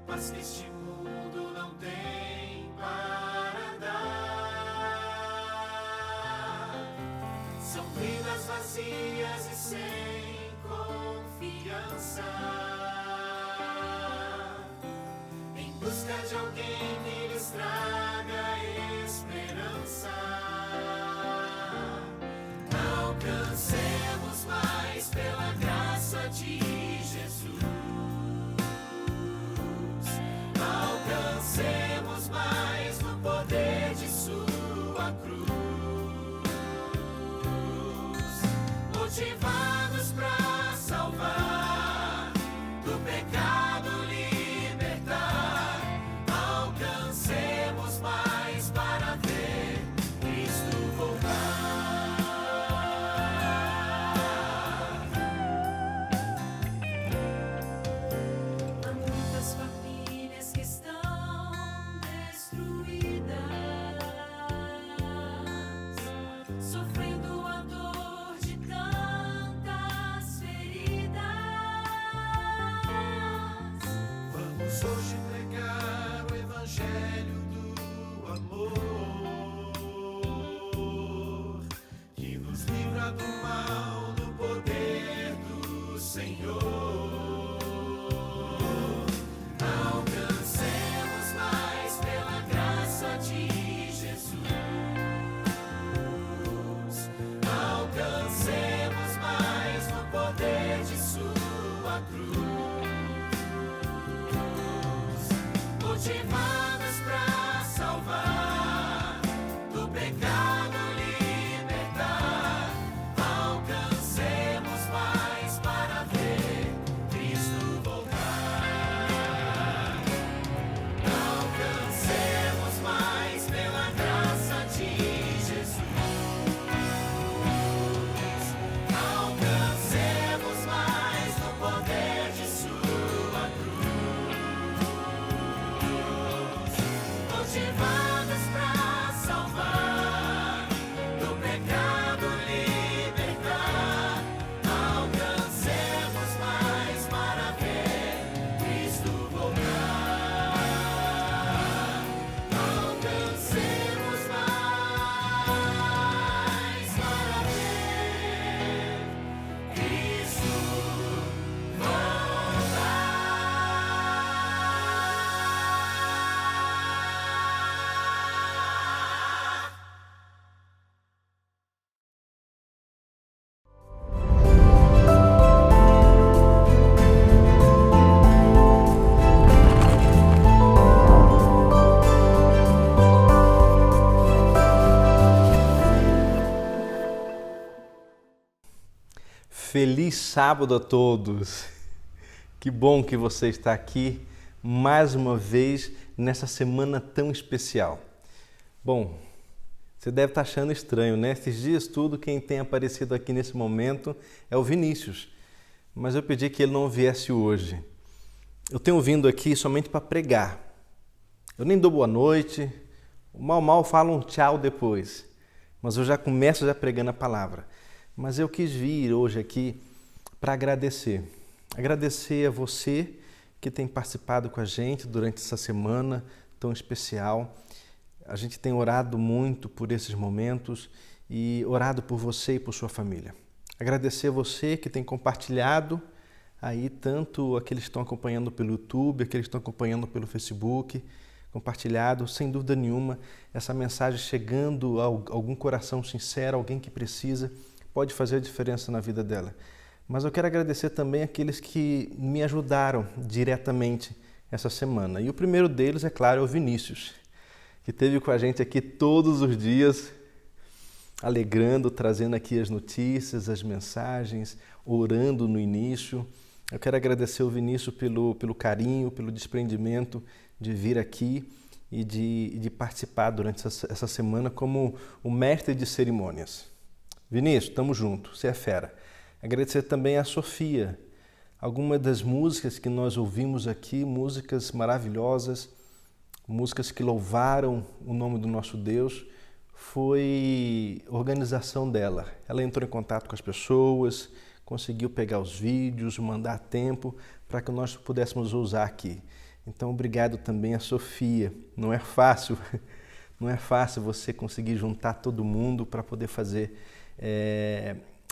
mas que este mundo não tem para dar. São vidas vazias e sem confiança, em busca de alguém que lhes traga esperança. Alcancemos mais pela graça de Jesus. Alcancemos mais no poder de sua cruz. Motivados para salvar, do pecado libertar. Alcancemos mais para ver Cristo voltar. Há muitas famílias que estão destruídas, sofrendo a dor de tantas feridas. Vamos hoje pregar o evangelho do amor, que nos livra do mal, do poder do Senhor. Alcancemos mais pela graça de Jesus. Alcancemos mais no poder de sua cruz. Motivados para salvar, do pecado libertar. Alcancemos mais para ver Cristo voltar. Alcancemos mais pela graça de Jesus. Alcancemos mais no poder de sua cruz. Motivados para salvar, do pecado libertar. Alcancemos mais para ver Cristo voltar. Alcancemos mais para ver Cristo voltar. Feliz sábado a todos! Que bom que você está aqui mais uma vez nessa semana tão especial. Bom, você deve estar achando estranho, né? Esses dias tudo, quem tem aparecido aqui nesse momento é o Vinícius, mas eu pedi que ele não viesse hoje. Eu tenho vindo aqui somente para pregar. Eu nem dou boa noite, mal falo um tchau depois, mas eu já começo pregando a palavra. Mas eu quis vir hoje aqui para agradecer. Agradecer a você que tem participado com a gente durante essa semana tão especial. A gente tem orado muito por esses momentos e orado por você e por sua família. Agradecer a você que tem compartilhado aí, tanto aqueles que estão acompanhando pelo YouTube, aqueles que estão acompanhando pelo Facebook, compartilhado, sem dúvida nenhuma, essa mensagem chegando a algum coração sincero, alguém que precisa, pode fazer a diferença na vida dela. Mas eu quero agradecer também aqueles que me ajudaram diretamente essa semana. E o primeiro deles, é claro, é o Vinícius, que esteve com a gente aqui todos os dias, alegrando, trazendo aqui as notícias, as mensagens, orando no início. Eu quero agradecer o Vinícius pelo carinho, pelo desprendimento de vir aqui e de participar durante essa semana como o mestre de cerimônias. Vinícius, estamos juntos, você é fera. Agradecer também a Sofia. Algumas das músicas que nós ouvimos aqui, músicas maravilhosas, músicas que louvaram o nome do nosso Deus, foi organização dela. Ela entrou em contato com as pessoas, conseguiu pegar os vídeos, mandar a tempo para que nós pudéssemos usar aqui. Então, obrigado também a Sofia. Não é fácil, não é fácil você conseguir juntar todo mundo para poder fazer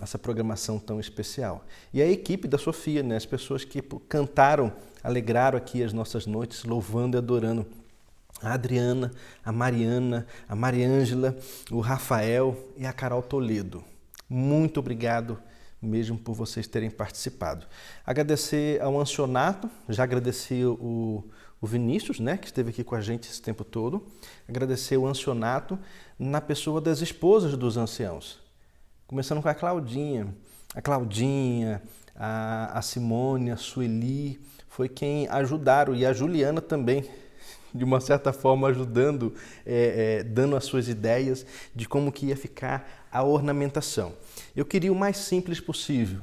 essa programação tão especial. E a equipe da Sofia, né? As pessoas que cantaram, alegraram aqui as nossas noites, louvando e adorando. A Adriana, a Mariana, a Mariângela, o Rafael e a Carol Toledo. Muito obrigado mesmo por vocês terem participado. Agradecer ao Ancionato, já agradeci o Vinícius, né, que esteve aqui com a gente esse tempo todo. Agradecer o Ancionato na pessoa das esposas dos anciãos. Começando com a Claudinha. A Claudinha, a Simone, a Sueli, foi quem ajudaram, e a Juliana também, de uma certa forma ajudando, dando as suas ideias de como que ia ficar a ornamentação. Eu queria o mais simples possível,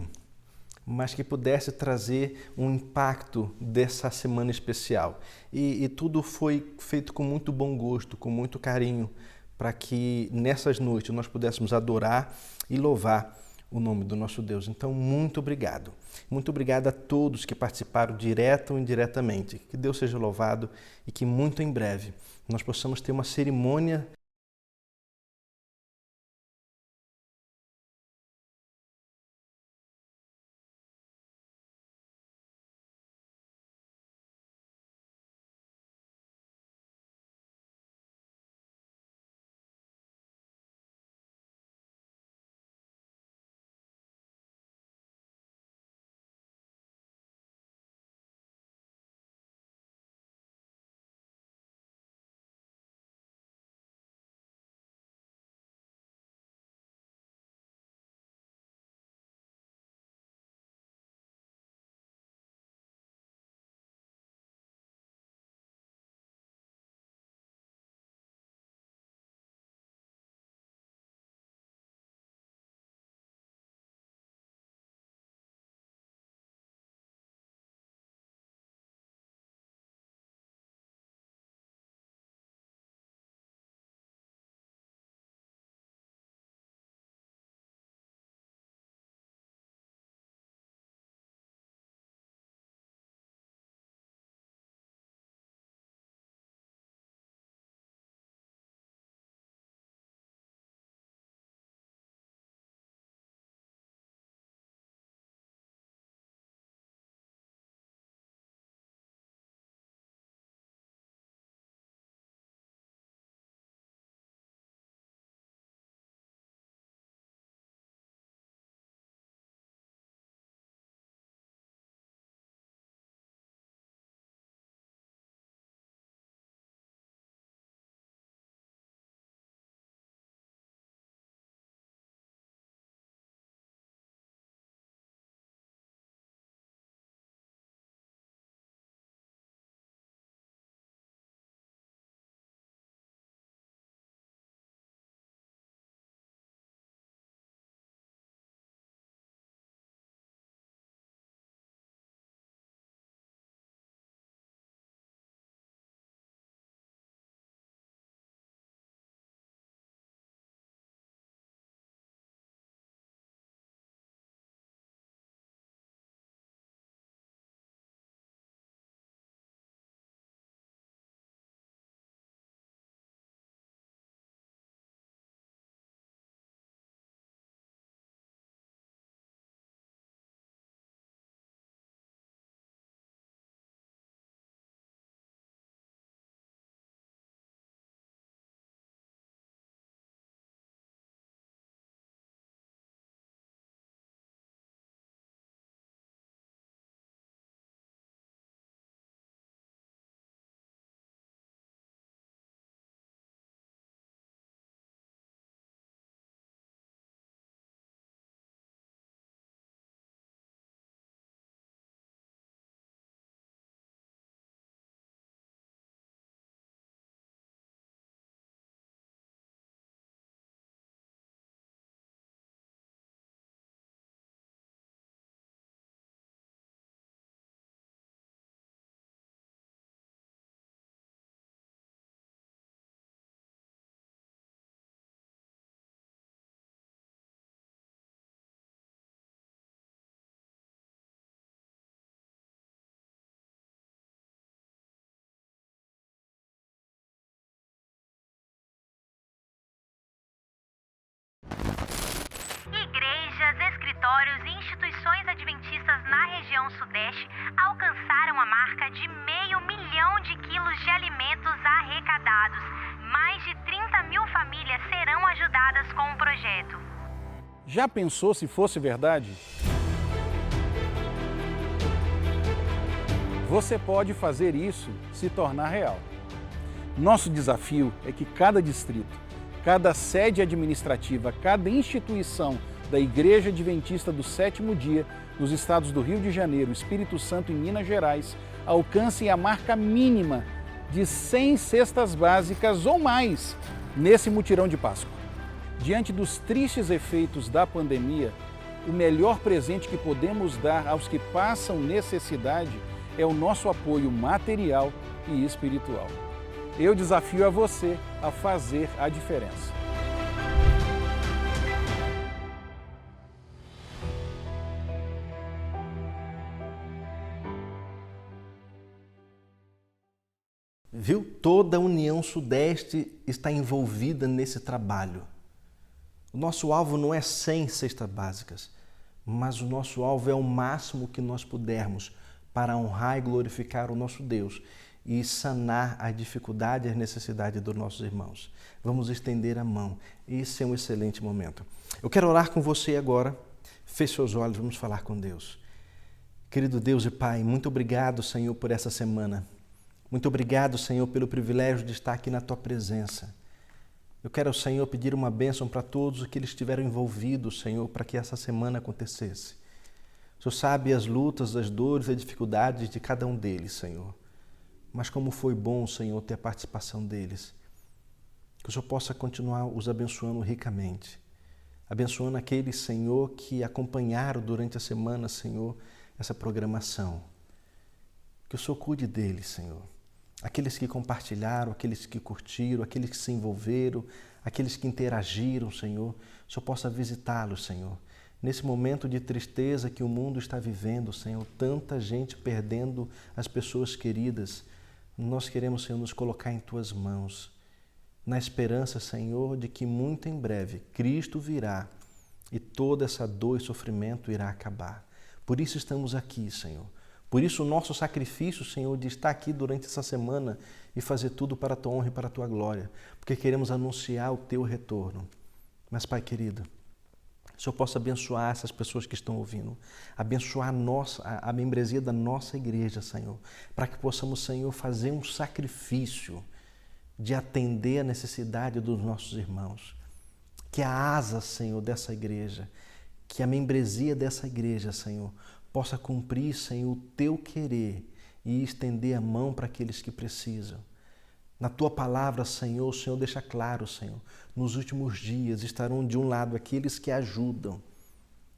mas que pudesse trazer um impacto dessa semana especial. E tudo foi feito com muito bom gosto, com muito carinho, para que nessas noites nós pudéssemos adorar e louvar o nome do nosso Deus. Então, muito obrigado. Muito obrigado a todos que participaram direto ou indiretamente. Que Deus seja louvado e que muito em breve nós possamos ter uma cerimônia territórios e instituições adventistas na região Sudeste alcançaram a marca de 500 mil de quilos de alimentos arrecadados. Mais de 30 mil famílias serão ajudadas com o projeto. Já pensou se fosse verdade? Você pode fazer isso se tornar real. Nosso desafio é que cada distrito, cada sede administrativa, cada instituição da Igreja Adventista do Sétimo Dia, nos estados do Rio de Janeiro, Espírito Santo e Minas Gerais, alcancem a marca mínima de 100 cestas básicas ou mais nesse mutirão de Páscoa. Diante dos tristes efeitos da pandemia, o melhor presente que podemos dar aos que passam necessidade é o nosso apoio material e espiritual. Eu desafio a você a fazer a diferença. Viu? Toda a União Sudeste está envolvida nesse trabalho. O nosso alvo não é 100 cestas básicas, mas o nosso alvo é o máximo que nós pudermos para honrar e glorificar o nosso Deus e sanar as dificuldades e as necessidades dos nossos irmãos. Vamos estender a mão. Esse é um excelente momento. Eu quero orar com você agora. Feche seus olhos, vamos falar com Deus. Querido Deus e Pai, muito obrigado, Senhor, por essa semana. Muito obrigado, Senhor, pelo privilégio de estar aqui na Tua presença. Eu quero, Senhor, pedir uma bênção para todos os que estiveram envolvidos, Senhor, para que essa semana acontecesse. O Senhor sabe as lutas, as dores, as dificuldades de cada um deles, Senhor. Mas como foi bom, Senhor, ter a participação deles. Que o Senhor possa continuar os abençoando ricamente. Abençoando aqueles, Senhor, que acompanharam durante a semana, Senhor, essa programação. Que o Senhor cuide deles, Senhor. Aqueles que compartilharam, aqueles que curtiram, aqueles que se envolveram, aqueles que interagiram, Senhor. O Senhor possa visitá-los, Senhor. Nesse momento de tristeza que o mundo está vivendo, Senhor, tanta gente perdendo as pessoas queridas, nós queremos, Senhor, nos colocar em Tuas mãos, na esperança, Senhor, de que muito em breve Cristo virá e toda essa dor e sofrimento irá acabar. Por isso estamos aqui, Senhor. Por isso o nosso sacrifício, Senhor, de estar aqui durante essa semana e fazer tudo para a Tua honra e para a Tua glória, porque queremos anunciar o Teu retorno. Mas, Pai querido, o Senhor possa abençoar essas pessoas que estão ouvindo, abençoar a membresia da nossa igreja, Senhor, para que possamos, Senhor, fazer um sacrifício de atender a necessidade dos nossos irmãos. Que a asa, Senhor, dessa igreja, que a membresia dessa igreja, Senhor, possa cumprir, Senhor, o Teu querer e estender a mão para aqueles que precisam. Na Tua palavra, Senhor, o Senhor deixa claro, Senhor, nos últimos dias estarão de um lado aqueles que ajudam,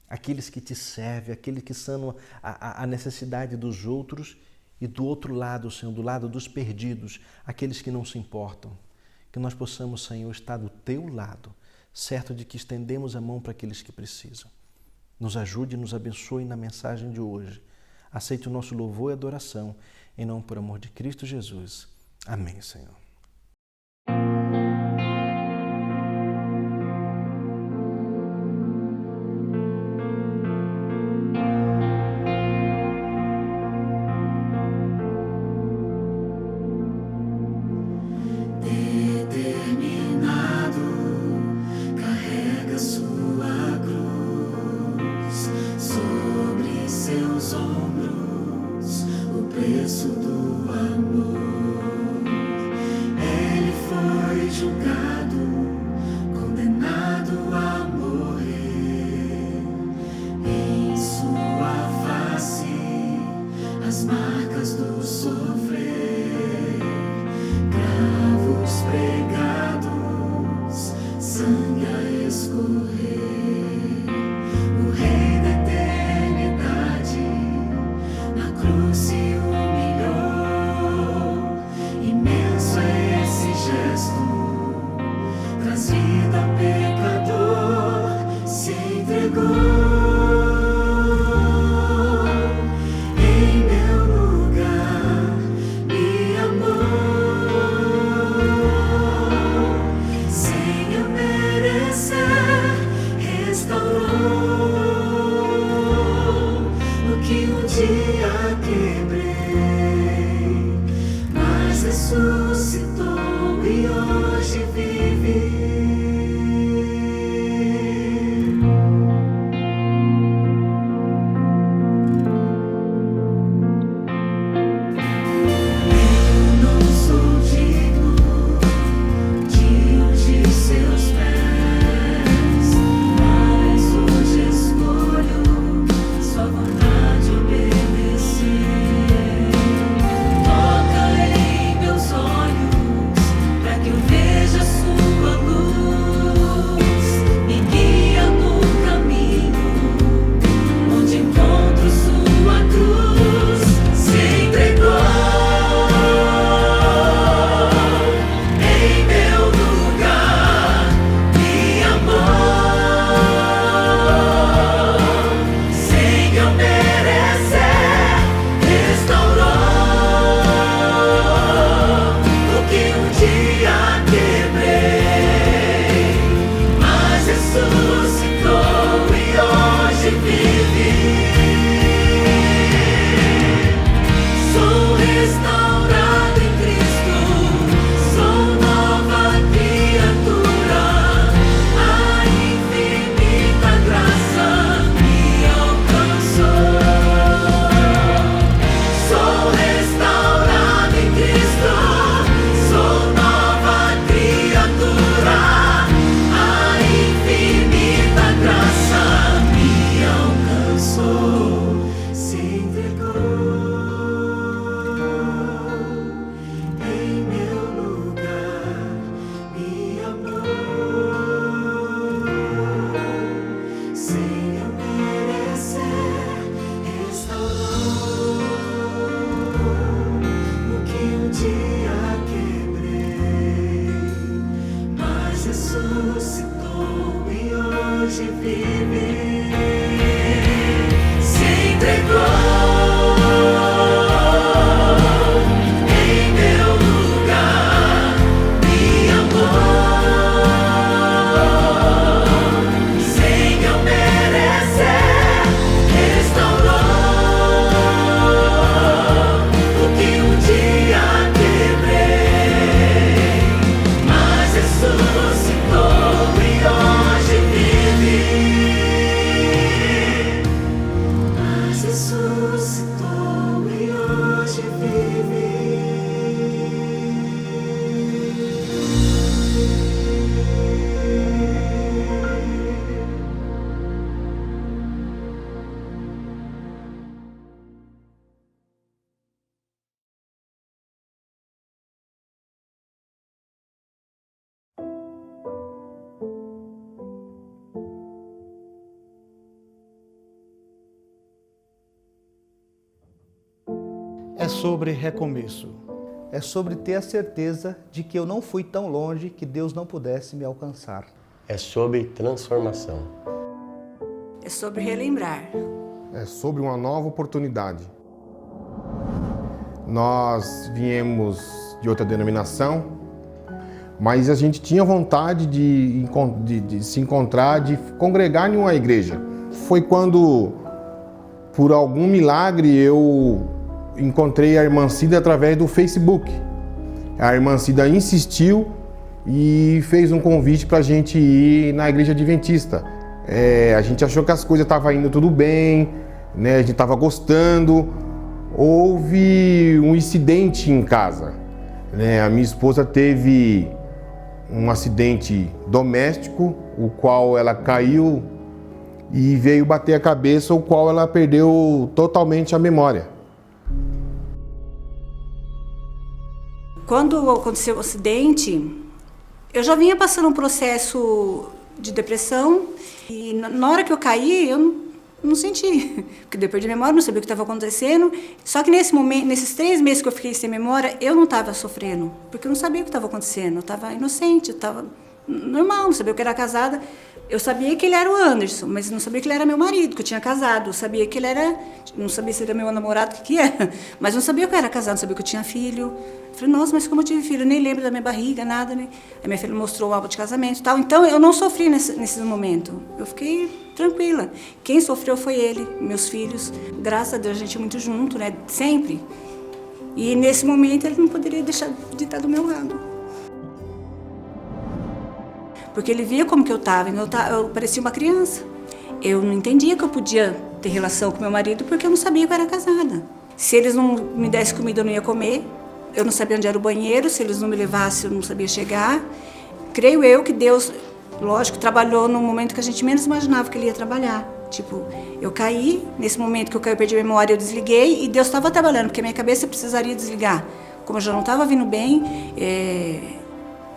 aqueles que Te servem, aqueles que sanam a necessidade dos outros e do outro lado, Senhor, do lado dos perdidos, aqueles que não se importam. Que nós possamos, Senhor, estar do Teu lado, certo de que estendemos a mão para aqueles que precisam. Nos ajude e nos abençoe na mensagem de hoje. Aceite o nosso louvor e adoração, em nome por amor de Cristo Jesus. Amém, Senhor. Determinado, carrega sua cruz sobre seus ombros, o preço do amor. hoje vive, se entregou em meu lugar, me amou, sem eu merecer, restaurou o que um dia quebrei, mas ressuscitou e hoje vive, mas ressuscitou e hoje vive. É sobre recomeço. É sobre ter a certeza de que eu não fui tão longe que Deus não pudesse me alcançar. É sobre transformação. É sobre relembrar. É sobre uma nova oportunidade. Nós viemos de outra denominação, mas a gente tinha vontade de se encontrar, de congregar em uma igreja. Foi quando, por algum milagre, eu encontrei a irmã Cida através do Facebook. A irmã Cida insistiu e fez um convite para a gente ir na igreja adventista. A gente achou que as coisas estavam indo tudo bem, né? A gente estava gostando. Houve um incidente em casa, né? A minha esposa teve um acidente doméstico, o qual ela caiu e veio bater a cabeça, o qual ela perdeu totalmente a memória. Quando aconteceu o acidente, eu já vinha passando um processo de depressão e na hora que eu caí, eu não senti, porque depois de memória, não sabia o que estava acontecendo. Só que nesse momento, nesses 3 meses que eu fiquei sem memória, eu não estava sofrendo, porque eu não sabia o que estava acontecendo. Eu estava inocente, eu estava normal, não sabia o que era casada. Eu sabia que ele era o Anderson, mas não sabia que ele era meu marido, que eu tinha casado. Eu sabia que ele era, não sabia se ele era meu namorado, o que era, mas não sabia que eu era casado, não sabia que eu tinha filho. Eu falei, nossa, mas como eu tive filho? Eu nem lembro da minha barriga, nada, né? Aí minha filha mostrou o álbum de casamento e tal. Então eu não sofri nesse momento. Eu fiquei tranquila. Quem sofreu foi ele, meus filhos. Graças a Deus a gente é muito junto, né? Sempre. E nesse momento ele não poderia deixar de estar do meu lado. Porque ele via como que eu estava, eu parecia uma criança. Eu não entendia que eu podia ter relação com meu marido porque eu não sabia que eu era casada. Se eles não me dessem comida, eu não ia comer. Eu não sabia onde era o banheiro, se eles não me levassem, eu não sabia chegar. Creio eu que Deus, lógico, trabalhou no momento que a gente menos imaginava que ele ia trabalhar. Tipo, eu caí, nesse momento que eu caí, eu perdi a memória, eu desliguei e Deus estava trabalhando, porque a minha cabeça precisaria desligar. Como eu já não estava vindo bem,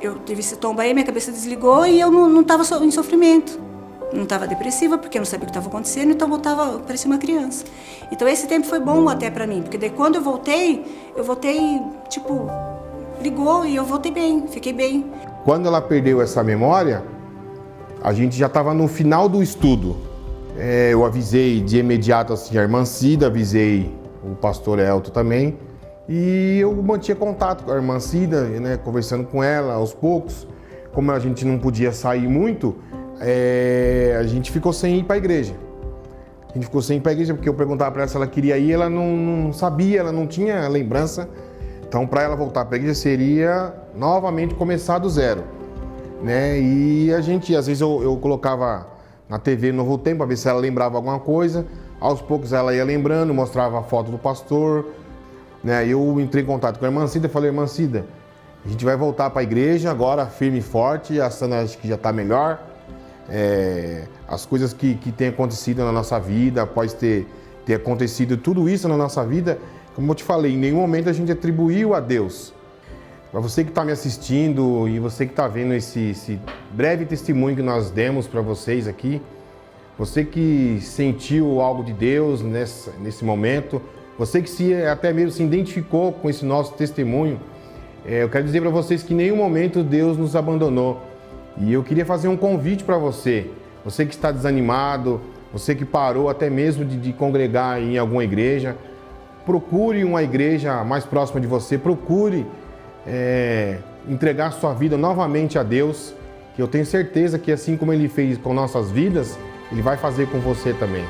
eu tive esse tombo aí, minha cabeça desligou e eu não estava em sofrimento. Não estava depressiva, porque eu não sabia o que estava acontecendo, então eu parecia uma criança. Então esse tempo foi bom até para mim, porque daí quando eu voltei, tipo, ligou e eu voltei bem, fiquei bem. Quando ela perdeu essa memória, a gente já estava no final do estudo. Eu avisei de imediato assim, a irmã Cida, avisei o pastor Elton também. E eu mantinha contato com a irmã Cida, né, conversando com ela aos poucos. Como a gente não podia sair muito, a gente ficou sem ir para a igreja. A gente ficou sem ir para a igreja porque eu perguntava para ela se ela queria ir, ela não sabia, ela não tinha lembrança. Então, para ela voltar para a igreja seria novamente começar do zero, né? E a gente, às vezes eu colocava na TV Novo Tempo para ver se ela lembrava alguma coisa. Aos poucos ela ia lembrando, mostrava a foto do pastor. Né, eu entrei em contato com a irmã Cida e falei, irmã Cida, a gente vai voltar para a igreja agora firme e forte, a Sandra acho que já está melhor, as coisas que têm acontecido na nossa vida, após ter acontecido tudo isso na nossa vida, como eu te falei, em nenhum momento a gente atribuiu a Deus. Para você que está me assistindo e você que está vendo esse breve testemunho que nós demos para vocês aqui, você que sentiu algo de Deus nesse momento, você que até mesmo se identificou com esse nosso testemunho, eu quero dizer para vocês que em nenhum momento Deus nos abandonou. E eu queria fazer um convite para você Você que está desanimado, você que parou até mesmo de congregar em alguma igreja, procure uma igreja mais próxima de você, procure entregar sua vida novamente a Deus, que eu tenho certeza que assim como Ele fez com nossas vidas, Ele vai fazer com você também.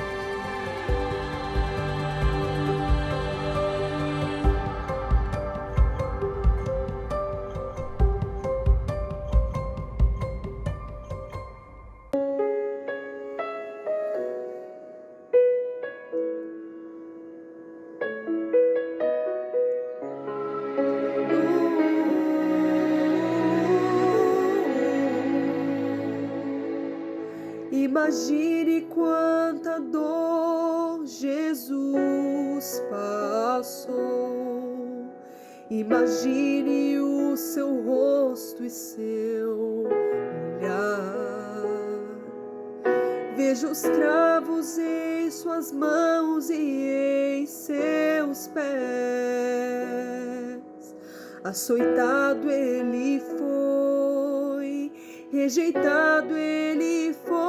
Imagine quanta dor Jesus passou. Imagine o seu rosto e seu olhar. Veja os cravos em suas mãos e em seus pés. Açoitado ele foi, rejeitado ele foi.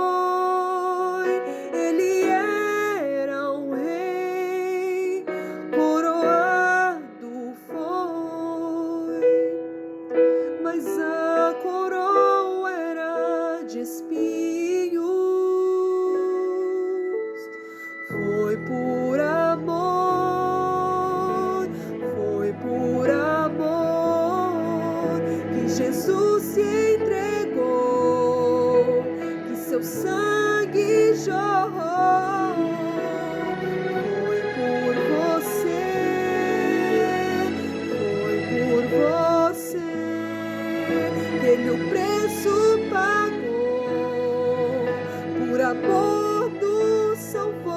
Ele era um rei, coroado foi, mas a coroa era de espinhos. Foi por amor, foi por amor que Jesus se entregou, que seu sangue jorrou. Foi por você, foi por você que Ele o preço pagou, por amor nos salvou.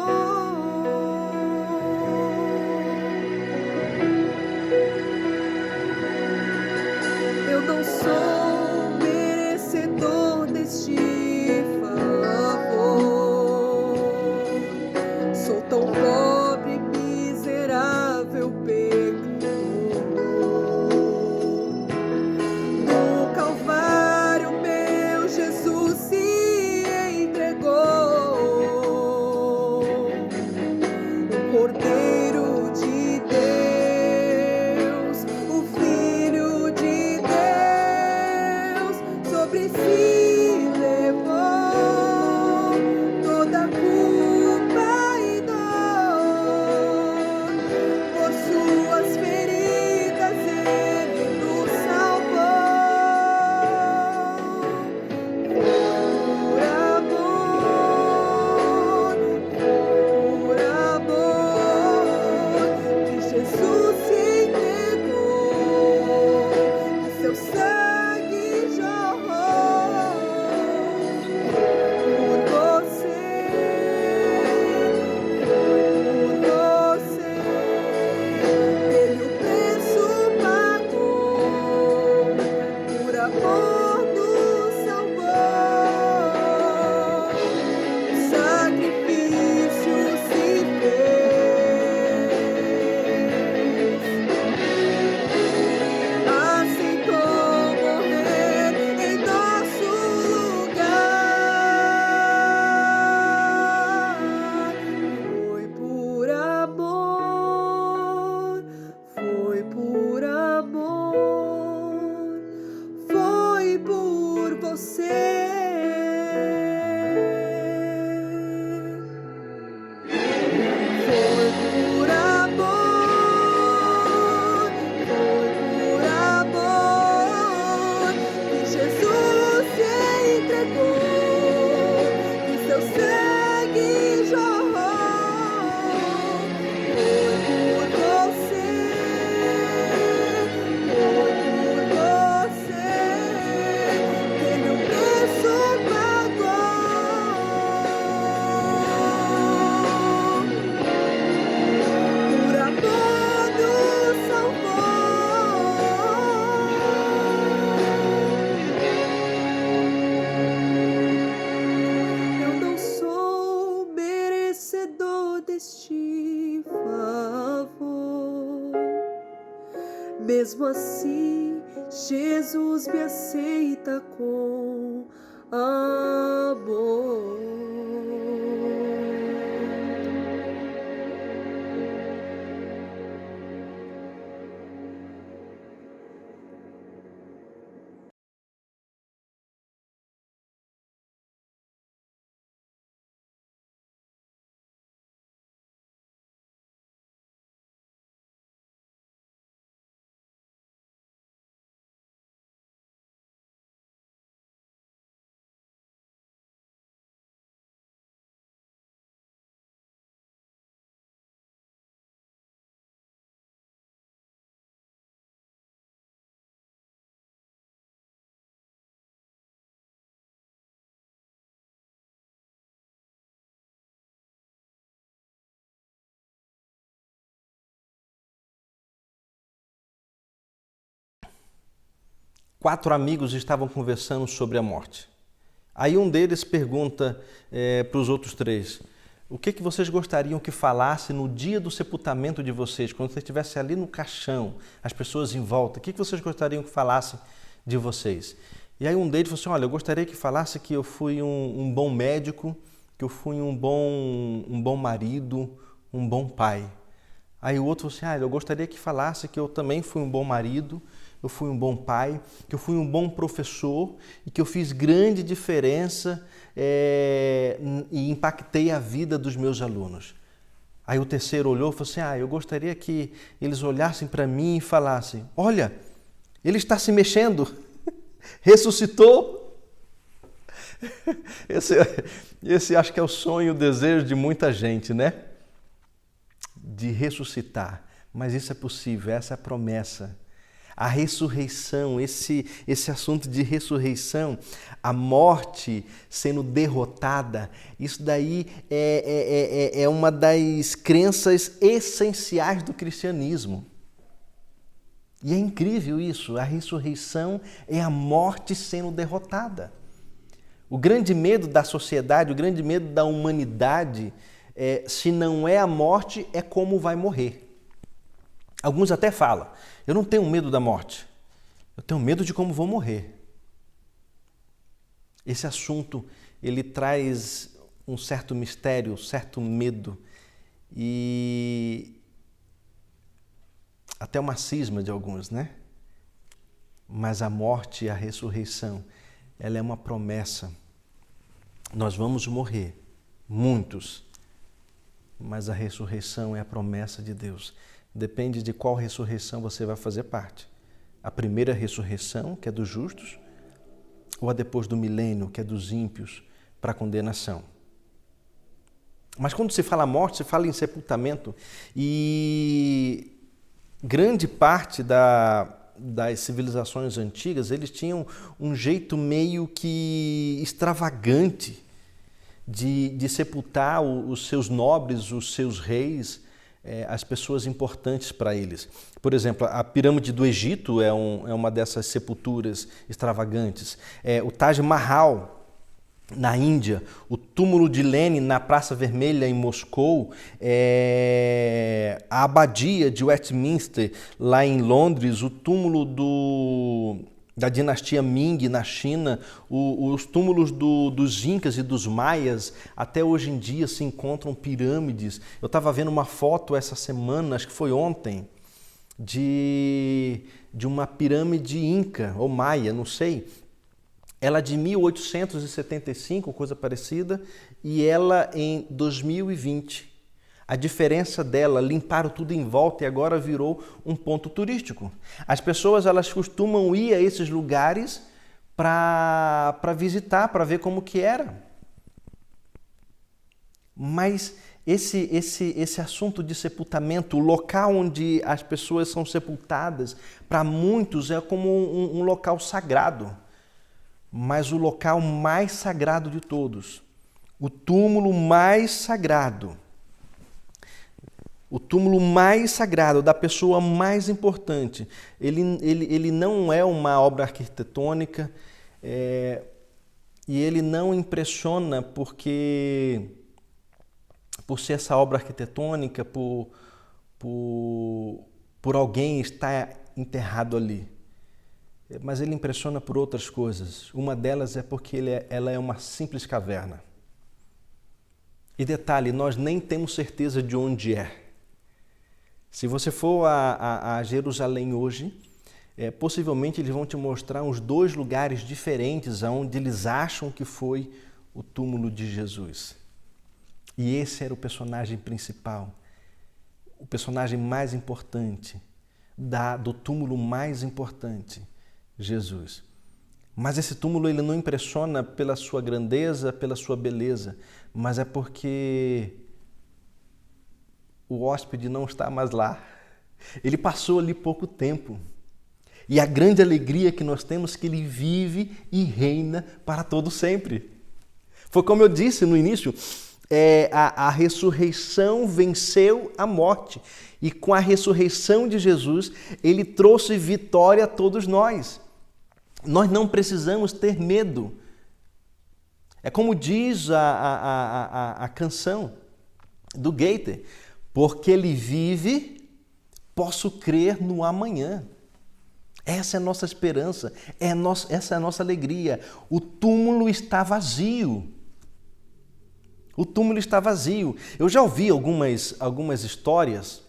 Eu não sou merecedor deste favor. Sou tão pobre, miserável, pecador. No Calvário, meu Jesus se entregou. O Cordeiro de Deus, o Filho de Deus, sobre si levou toda a culpa e dor. Por suas feridas ele nos salvou. Por amor que Jesus se entregou, que seu sangue jorrou. Por você, Ele o preço pagou, por amor nos salvou. O sacrifício se fez, aceitou morrer em nosso lugar. Foi por amor, foi por amor, foi por você. Foi por amor que Jesus se entregou, que seu sangue jorrou. Foi por você, que Ele o preço pagou. Por amor nos salvou. Eu não sou merecedor deste favor. Mesmo assim, Jesus me aceita com amor. 4 amigos estavam conversando sobre a morte. Aí um deles pergunta para os outros 3, o que vocês gostariam que falasse no dia do sepultamento de vocês, quando você estivesse ali no caixão, as pessoas em volta, o que vocês gostariam que falasse de vocês? E aí um deles falou assim, olha, eu gostaria que falasse que eu fui um bom médico, que eu fui um bom marido, um bom pai. Aí o outro falou assim, eu gostaria que falasse que eu também fui um bom marido, eu fui um bom pai, que eu fui um bom professor e que eu fiz grande diferença e impactei a vida dos meus alunos. Aí o terceiro olhou e falou assim, eu gostaria que eles olhassem para mim e falassem, olha, ele está se mexendo, ressuscitou. Esse acho que é o sonho, o desejo de muita gente, né? De ressuscitar. Mas isso é possível, essa é a promessa. A ressurreição, esse assunto de ressurreição, a morte sendo derrotada, isso daí é uma das crenças essenciais do cristianismo. E é incrível isso, a ressurreição é a morte sendo derrotada. O grande medo da sociedade, o grande medo da humanidade, se não é a morte, é como vai morrer. Alguns até falam, eu não tenho medo da morte, eu tenho medo de como vou morrer. Esse assunto, ele traz um certo mistério, um certo medo e até uma cisma de alguns, né? Mas a morte e a ressurreição, ela é uma promessa. Nós vamos morrer, muitos, mas a ressurreição é a promessa de Deus. Depende de qual ressurreição você vai fazer parte. A primeira ressurreição, que é dos justos, ou a depois do milênio, que é dos ímpios, para a condenação. Mas quando se fala morte, se fala em sepultamento, e grande parte das civilizações antigas, eles tinham um jeito meio que extravagante de sepultar os seus nobres, os seus reis, as pessoas importantes para eles. Por exemplo, a pirâmide do Egito é uma dessas sepulturas extravagantes. O Taj Mahal, na Índia, o túmulo de Lenin na Praça Vermelha, em Moscou, a abadia de Westminster, lá em Londres, o túmulo da dinastia Ming na China, os túmulos dos Incas e dos Maias, até hoje em dia se encontram pirâmides. Eu estava vendo uma foto essa semana, acho que foi ontem, de uma pirâmide Inca ou Maia, não sei. Ela de 1875, coisa parecida, e ela em 2020. A diferença dela, limparam tudo em volta e agora virou um ponto turístico. As pessoas, elas costumam ir a esses lugares para visitar, para ver como que era. Mas esse assunto de sepultamento, o local onde as pessoas são sepultadas, para muitos é como um local sagrado. Mas o local mais sagrado de todos, o túmulo mais sagrado, o túmulo mais sagrado da pessoa mais importante, ele não é uma obra arquitetônica e ele não impressiona por ser essa obra arquitetônica, por alguém estar enterrado ali. Mas ele impressiona por outras coisas. Uma delas é porque ela é uma simples caverna. E detalhe, nós nem temos certeza de onde é. Se você for a Jerusalém hoje, possivelmente eles vão te mostrar uns 2 lugares diferentes onde eles acham que foi o túmulo de Jesus. E esse era o personagem principal, o personagem mais importante, do túmulo mais importante, Jesus. Mas esse túmulo ele não impressiona pela sua grandeza, pela sua beleza, mas é porque o hóspede não está mais lá. Ele passou ali pouco tempo. E a grande alegria que nós temos é que ele vive e reina para todo sempre. Foi como eu disse no início, a ressurreição venceu a morte. E com a ressurreição de Jesus, ele trouxe vitória a todos nós. Nós não precisamos ter medo. É como diz a canção do Goethe, porque ele vive, posso crer no amanhã. Essa é a nossa esperança, essa é a nossa alegria. O túmulo está vazio. O túmulo está vazio. Eu já ouvi algumas histórias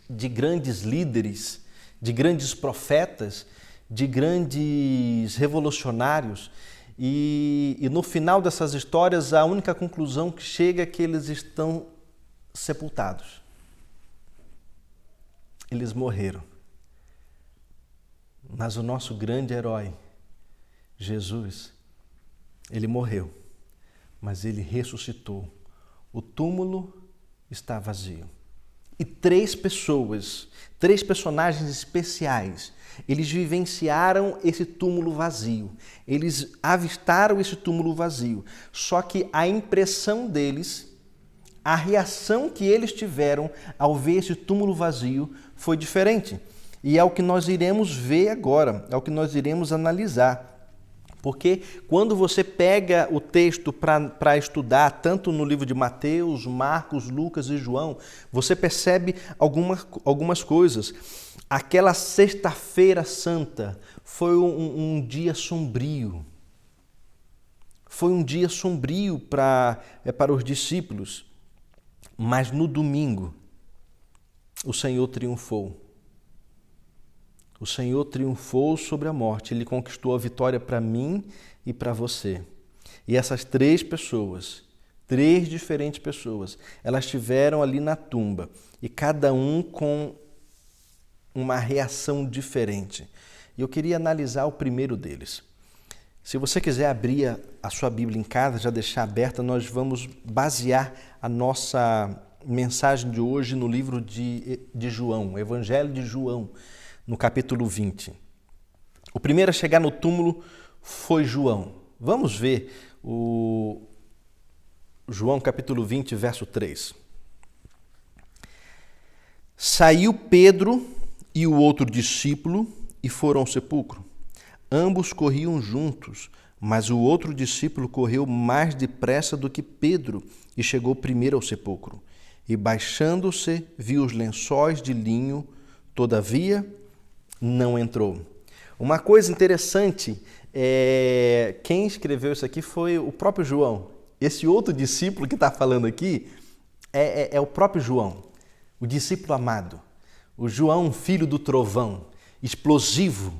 de grandes líderes, de grandes profetas, de grandes revolucionários, e no final dessas histórias a única conclusão que chega é que eles estão sepultados. Eles morreram. Mas o nosso grande herói, Jesus, ele morreu, mas ele ressuscitou. O túmulo está vazio. E três personagens especiais, eles vivenciaram esse túmulo vazio. Eles avistaram esse túmulo vazio. Só que a impressão deles, a reação que eles tiveram ao ver esse túmulo vazio foi diferente. E é o que nós iremos ver agora, é o que nós iremos analisar. Porque quando você pega o texto para estudar, tanto no livro de Mateus, Marcos, Lucas e João, você percebe algumas coisas. Aquela sexta-feira santa foi um dia sombrio. Foi um dia sombrio para os discípulos. Mas no domingo, o Senhor triunfou. O Senhor triunfou sobre a morte, Ele conquistou a vitória para mim e para você. E essas três diferentes pessoas, elas estiveram ali na tumba, e cada um com uma reação diferente. E eu queria analisar o primeiro deles. Se você quiser abrir a sua Bíblia em casa, já deixar aberta, nós vamos basear a nossa mensagem de hoje no livro de João, o Evangelho de João, no capítulo 20. O primeiro a chegar no túmulo foi João. Vamos ver o João capítulo 20, verso 3. Saiu Pedro e o outro discípulo e foram ao sepulcro. Ambos corriam juntos, mas o outro discípulo correu mais depressa do que Pedro e chegou primeiro ao sepulcro. E baixando-se, viu os lençóis de linho, todavia não entrou. Uma coisa interessante, quem escreveu isso aqui foi o próprio João. Esse outro discípulo que está falando aqui é o próprio João, o discípulo amado. O João, filho do trovão, explosivo,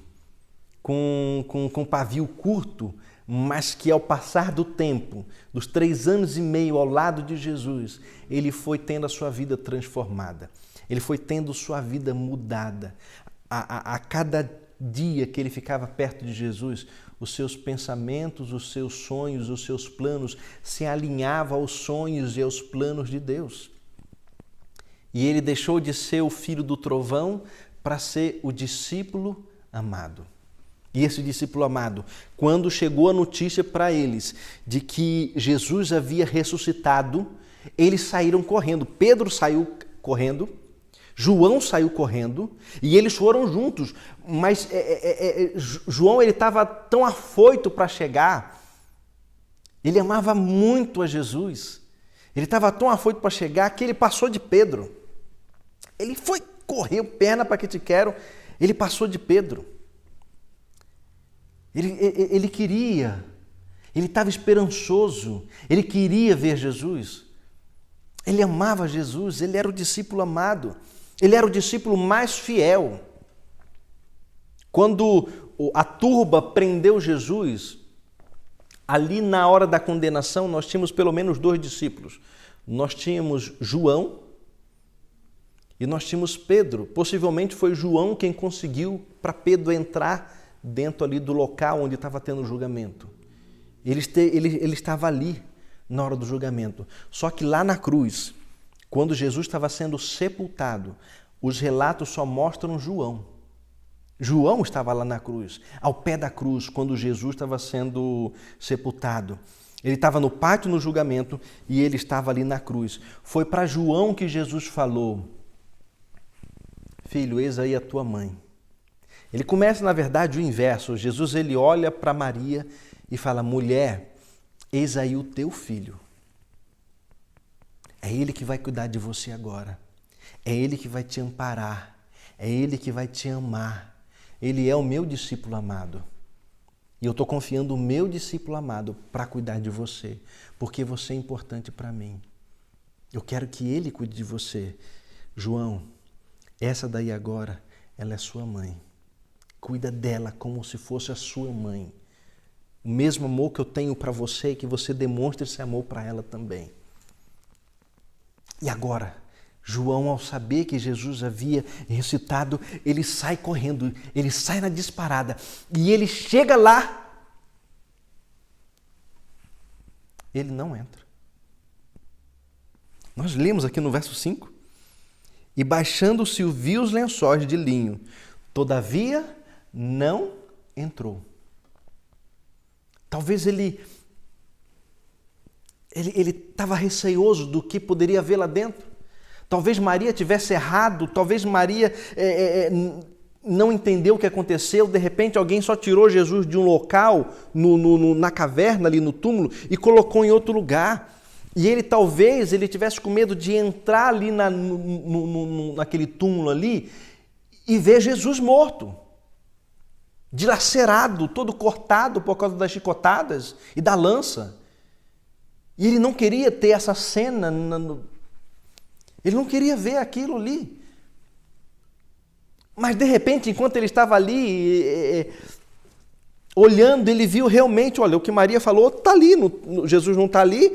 com pavio curto, mas que ao passar do tempo, dos 3 anos e meio ao lado de Jesus, ele foi tendo a sua vida transformada. Ele foi tendo sua vida mudada. A cada dia que ele ficava perto de Jesus, os seus pensamentos, os seus sonhos, os seus planos se alinhavam aos sonhos e aos planos de Deus. E ele deixou de ser o filho do trovão para ser o discípulo amado. E esse discípulo amado, quando chegou a notícia para eles de que Jesus havia ressuscitado, eles saíram correndo. Pedro saiu correndo, João saiu correndo e eles foram juntos, mas João ele estava tão afoito para chegar, ele amava muito a Jesus, ele estava tão afoito para chegar que ele passou de Pedro. Ele foi, correu, perna para que te quero, ele passou de Pedro. Ele queria, ele estava esperançoso, ele queria ver Jesus, ele amava Jesus, ele era o discípulo amado. Ele era o discípulo mais fiel. Quando a turba prendeu Jesus, ali na hora da condenação, nós tínhamos pelo menos 2 discípulos. Nós tínhamos João e nós tínhamos Pedro. Possivelmente foi João quem conseguiu para Pedro entrar dentro ali do local onde estava tendo o julgamento. Ele estava ali na hora do julgamento. Só que lá na cruz, quando Jesus estava sendo sepultado, os relatos só mostram João. João estava lá na cruz, ao pé da cruz, quando Jesus estava sendo sepultado. Ele estava no pátio no julgamento e ele estava ali na cruz. Foi para João que Jesus falou: filho, eis aí a tua mãe. Ele começa, na verdade, o inverso. Jesus ele olha para Maria e fala: mulher, eis aí o teu filho. É ele que vai cuidar de você agora. É ele que vai te amparar. É ele que vai te amar. Ele é o meu discípulo amado. E eu estou confiando o meu discípulo amado para cuidar de você, porque você é importante para mim. Eu quero que ele cuide de você. João, essa daí agora, ela é sua mãe. Cuida dela como se fosse a sua mãe. O mesmo amor que eu tenho para você, que você demonstre esse amor para ela também. E agora, João, ao saber que Jesus havia ressuscitado, ele sai correndo, ele sai na disparada e ele chega lá. Ele não entra. Nós lemos aqui no verso 5. E baixando-se viu os lençóis de linho, todavia não entrou. Talvez ele estava receoso do que poderia haver lá dentro. Talvez Maria tivesse errado, talvez Maria não entendeu o que aconteceu, de repente alguém só tirou Jesus de um local, na caverna ali no túmulo, e colocou em outro lugar. E ele talvez tivesse com medo de entrar ali naquele túmulo ali e ver Jesus morto, dilacerado, todo cortado por causa das chicotadas e da lança. E ele não queria ter essa cena, ele não queria ver aquilo ali. Mas de repente, enquanto ele estava ali olhando, ele viu realmente, olha, o que Maria falou está ali, Jesus não está ali,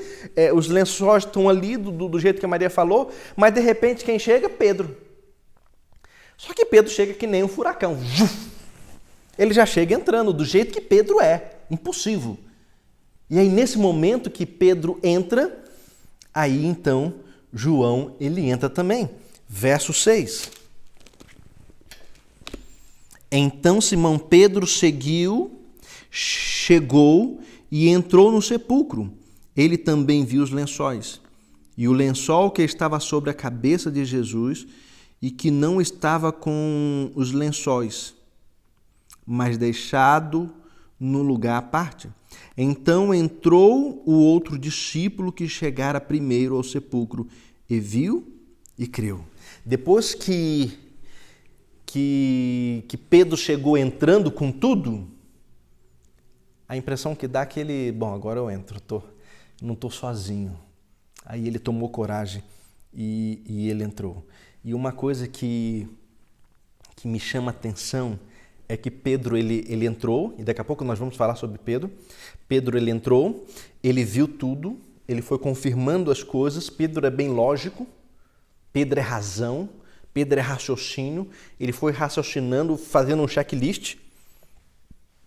os lençóis estão ali do jeito que a Maria falou, mas de repente quem chega? Pedro. Só que Pedro chega que nem um furacão. Ele já chega entrando do jeito que Pedro é, impossível. E aí nesse momento que Pedro entra, aí então João ele entra também. Verso 6. Então Simão Pedro chegou e entrou no sepulcro. Ele também viu os lençóis. E o lençol que estava sobre a cabeça de Jesus e que não estava com os lençóis, mas deixado no lugar à parte. Então entrou o outro discípulo que chegara primeiro ao sepulcro e viu e creu. Depois que Pedro chegou entrando com tudo, a impressão que dá é que ele, bom, agora eu entro, não estou sozinho. Aí ele tomou coragem e ele entrou. E uma coisa que me chama a atenção é que Pedro ele entrou, e daqui a pouco nós vamos falar sobre Pedro. Pedro ele entrou, ele viu tudo, ele foi confirmando as coisas. Pedro é bem lógico, Pedro é razão, Pedro é raciocínio. Ele foi raciocinando, fazendo um checklist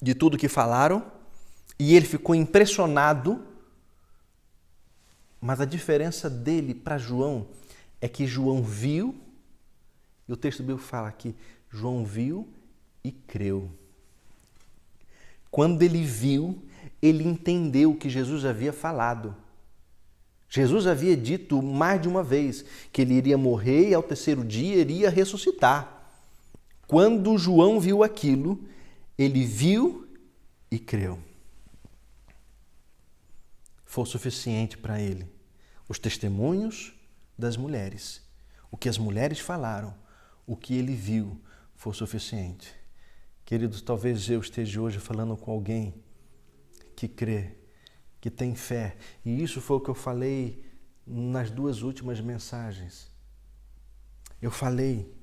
de tudo que falaram, e ele ficou impressionado. Mas a diferença dele para João é que João viu, e o texto bíblico fala aqui, João viu e creu. Quando ele viu, ele entendeu o que Jesus havia falado. Jesus havia dito mais de uma vez que ele iria morrer e ao terceiro dia iria ressuscitar. Quando João viu aquilo, ele viu e creu. Foi o suficiente para ele. Os testemunhos das mulheres, o que as mulheres falaram, o que ele viu, foi o suficiente. Queridos, talvez eu esteja hoje falando com alguém que crê, que tem fé. E isso foi o que eu falei nas duas últimas mensagens. Eu falei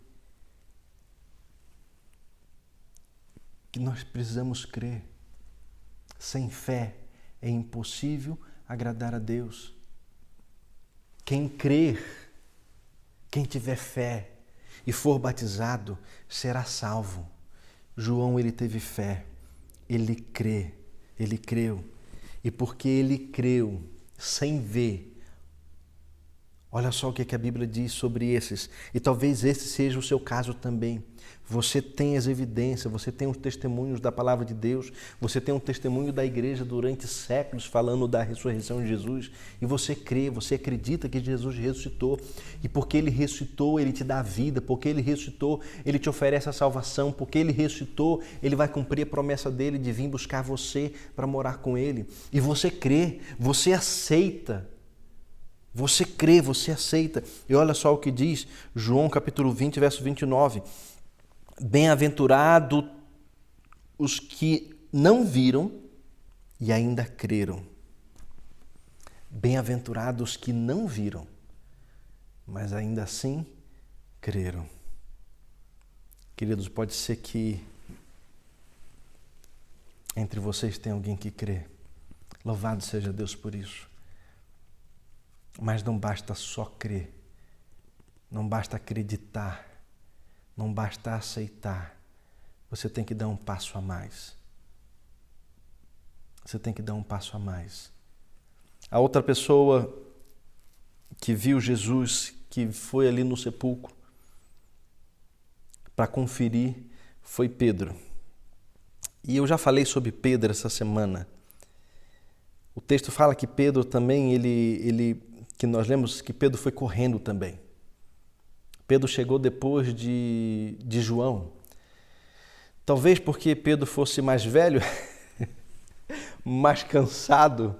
que nós precisamos crer. Sem fé é impossível agradar a Deus. Quem crer, quem tiver fé e for batizado, será salvo. João, ele teve fé, ele creu. E porque ele creu, sem ver, Olha só o que a Bíblia diz sobre esses. E talvez esse seja o seu caso também. Você tem as evidências, você tem os testemunhos da palavra de Deus, você tem um testemunho da igreja durante séculos falando da ressurreição de Jesus, e você crê, você acredita que Jesus ressuscitou, e porque Ele ressuscitou, Ele te dá vida, porque Ele ressuscitou, Ele te oferece a salvação, porque Ele ressuscitou, Ele vai cumprir a promessa dEle de vir buscar você para morar com Ele. E você crê, você aceita. Você crê, você aceita. E olha só o que diz João capítulo 20, verso 29. Bem-aventurado os que não viram e ainda creram. Bem-aventurados os que não viram, mas ainda assim creram. Queridos, pode ser que entre vocês tenha alguém que crê. Louvado seja Deus por isso. Mas não basta só crer, não basta acreditar, não basta aceitar. Você tem que dar um passo a mais. Você tem que dar um passo a mais. A outra pessoa que viu Jesus, que foi ali no sepulcro para conferir, foi Pedro. E eu já falei sobre Pedro essa semana. O texto fala que Pedro também, que nós lemos que Pedro foi correndo também. Pedro chegou depois de João. Talvez porque Pedro fosse mais velho, mais cansado.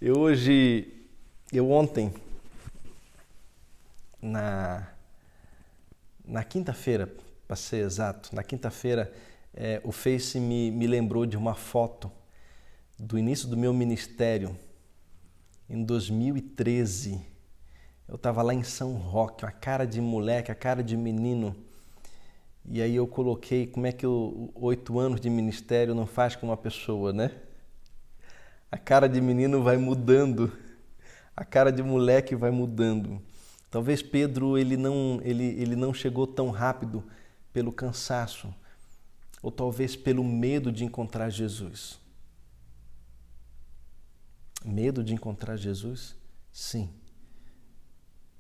Eu ontem, na quinta-feira, para ser exato, na quinta-feira, o Face me lembrou de uma foto do início do meu ministério, em 2013. Eu estava lá em São Roque, a cara de moleque, a cara de menino. E aí eu coloquei como é que 8 anos de ministério não faz com uma pessoa, né? A cara de menino vai mudando, a cara de moleque vai mudando. Talvez Pedro ele não chegou tão rápido pelo cansaço, ou talvez pelo medo de encontrar Jesus. Medo de encontrar Jesus? Sim.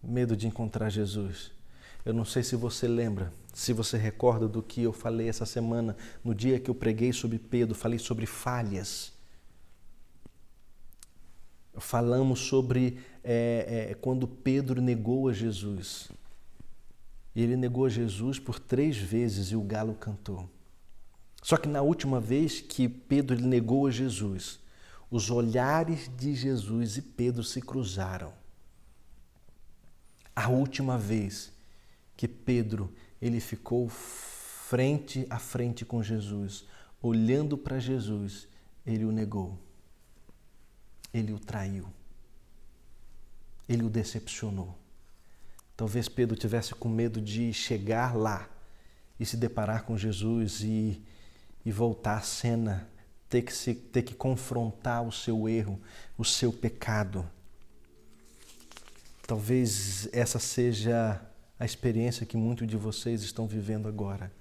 Medo de encontrar Jesus. Eu não sei se você lembra, se você recorda do que eu falei essa semana, no dia que eu preguei sobre Pedro, falei sobre falhas. Falamos sobre quando Pedro negou a Jesus. E ele negou a Jesus por 3 vezes e o galo cantou. Só que na última vez que Pedro negou a Jesus, os olhares de Jesus e Pedro se cruzaram. A última vez que Pedro ele ficou frente a frente com Jesus, olhando para Jesus, ele o negou. Ele o traiu. Ele o decepcionou. Talvez Pedro tivesse com medo de chegar lá e se deparar com Jesus e voltar à cena, ter que confrontar o seu erro, o seu pecado. Talvez essa seja a experiência que muitos de vocês estão vivendo agora.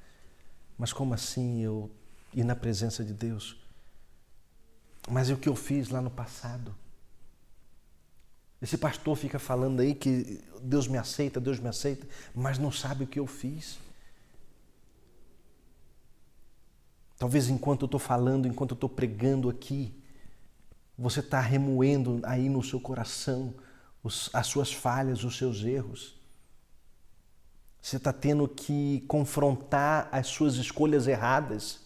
Mas como assim eu ir na presença de Deus? Mas é o que eu fiz lá no passado. Esse pastor fica falando aí que Deus me aceita, mas não sabe o que eu fiz. Talvez enquanto eu estou falando, enquanto eu estou pregando aqui, você está remoendo aí no seu coração as suas falhas, os seus erros. Você está tendo que confrontar as suas escolhas erradas.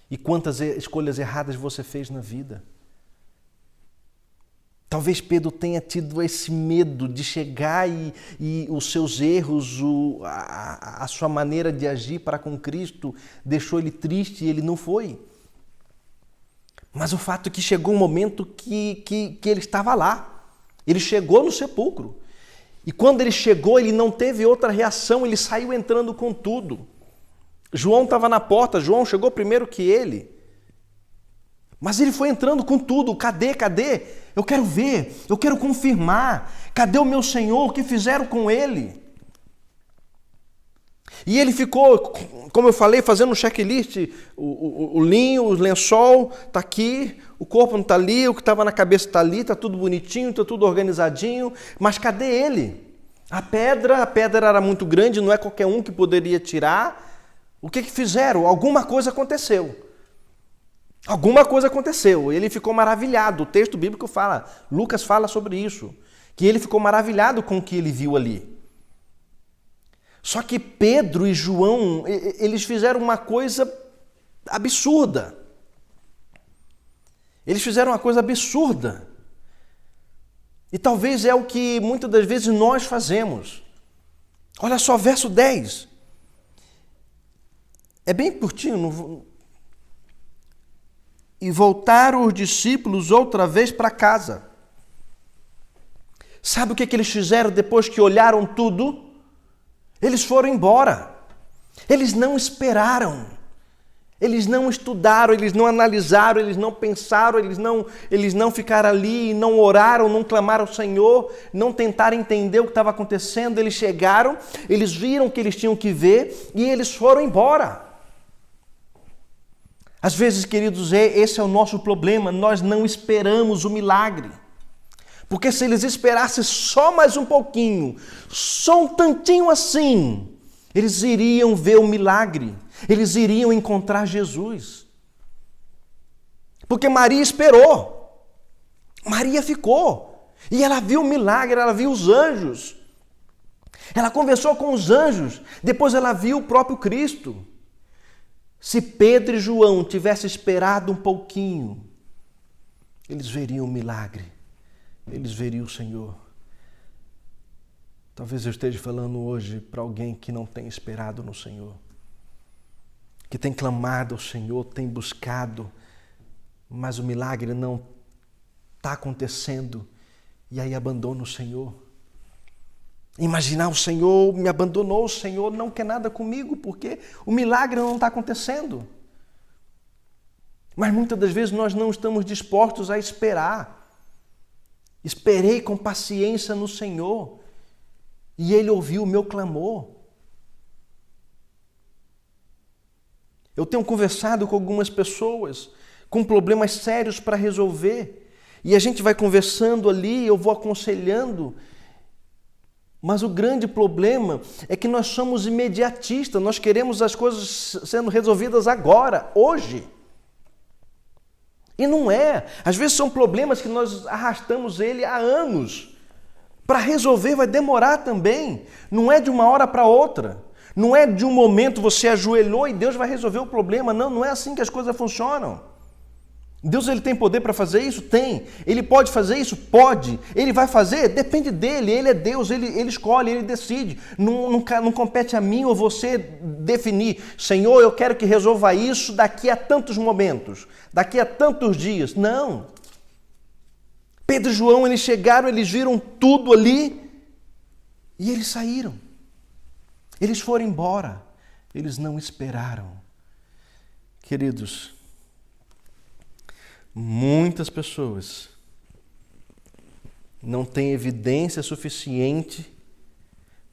E quantas escolhas erradas você fez na vida? Talvez Pedro tenha tido esse medo de chegar e os seus erros, a sua maneira de agir para com Cristo deixou ele triste e ele não foi. Mas o fato é que chegou um momento que ele estava lá. Ele chegou no sepulcro. E quando ele chegou, ele não teve outra reação, ele saiu entrando com tudo. João estava na porta, João chegou primeiro que ele. Mas ele foi entrando com tudo. Cadê? Eu quero ver, eu quero confirmar. Cadê o meu Senhor? O que fizeram com ele? E ele ficou, como eu falei, fazendo um checklist. O linho, o lençol está aqui, o corpo não está ali, o que estava na cabeça está ali, está tudo bonitinho, está tudo organizadinho. Mas cadê ele? A pedra era muito grande, não é qualquer um que poderia tirar. O que fizeram? Alguma coisa aconteceu. Alguma coisa aconteceu. Ele ficou maravilhado. O texto bíblico fala, Lucas fala sobre isso, que ele ficou maravilhado com o que ele viu ali. Só que Pedro e João, eles fizeram uma coisa absurda. Eles fizeram uma coisa absurda. E talvez é o que muitas das vezes nós fazemos. Olha só, verso 10. É bem curtinho. E voltaram os discípulos outra vez para casa. Sabe o que eles fizeram depois que olharam tudo? Eles foram embora. Eles não esperaram. Eles não estudaram, eles não analisaram, eles não pensaram, eles não ficaram ali, não oraram, não clamaram ao Senhor, não tentaram entender o que estava acontecendo. Eles chegaram, eles viram o que eles tinham que ver e eles foram embora. Às vezes, queridos, esse é o nosso problema, nós não esperamos o milagre. Porque se eles esperassem só mais um pouquinho, só um tantinho assim, eles iriam ver o milagre, eles iriam encontrar Jesus. Porque Maria esperou, Maria ficou, e ela viu o milagre, ela viu os anjos, ela conversou com os anjos, depois ela viu o próprio Cristo. Se Pedro e João tivessem esperado um pouquinho, eles veriam o milagre, eles veriam o Senhor. Talvez eu esteja falando hoje para alguém que não tem esperado no Senhor, que tem clamado ao Senhor, tem buscado, mas o milagre não está acontecendo e aí abandona o Senhor. Imaginar o Senhor me abandonou, o Senhor não quer nada comigo porque o milagre não está acontecendo. Mas muitas das vezes nós não estamos dispostos a esperar. Esperei com paciência no Senhor e Ele ouviu o meu clamor. Eu tenho conversado com algumas pessoas com problemas sérios para resolver e a gente vai conversando ali, eu vou aconselhando. Mas o grande problema é que nós somos imediatistas, nós queremos as coisas sendo resolvidas agora, hoje. E não é. Às vezes são problemas que nós arrastamos ele há anos. Para resolver vai demorar também. Não é de uma hora para outra. Não é de um momento você ajoelhou e Deus vai resolver o problema. Não, não é assim que as coisas funcionam. Deus, ele tem poder para fazer isso? Tem. Ele pode fazer isso? Pode. Ele vai fazer? Depende dele. Ele é Deus, ele escolhe, ele decide. Não compete a mim ou você definir. Senhor, eu quero que resolva isso daqui a tantos momentos, daqui a tantos dias. Não. Pedro e João, eles chegaram, eles viram tudo ali e eles saíram. Eles foram embora. Eles não esperaram. Queridos, muitas pessoas não têm evidência suficiente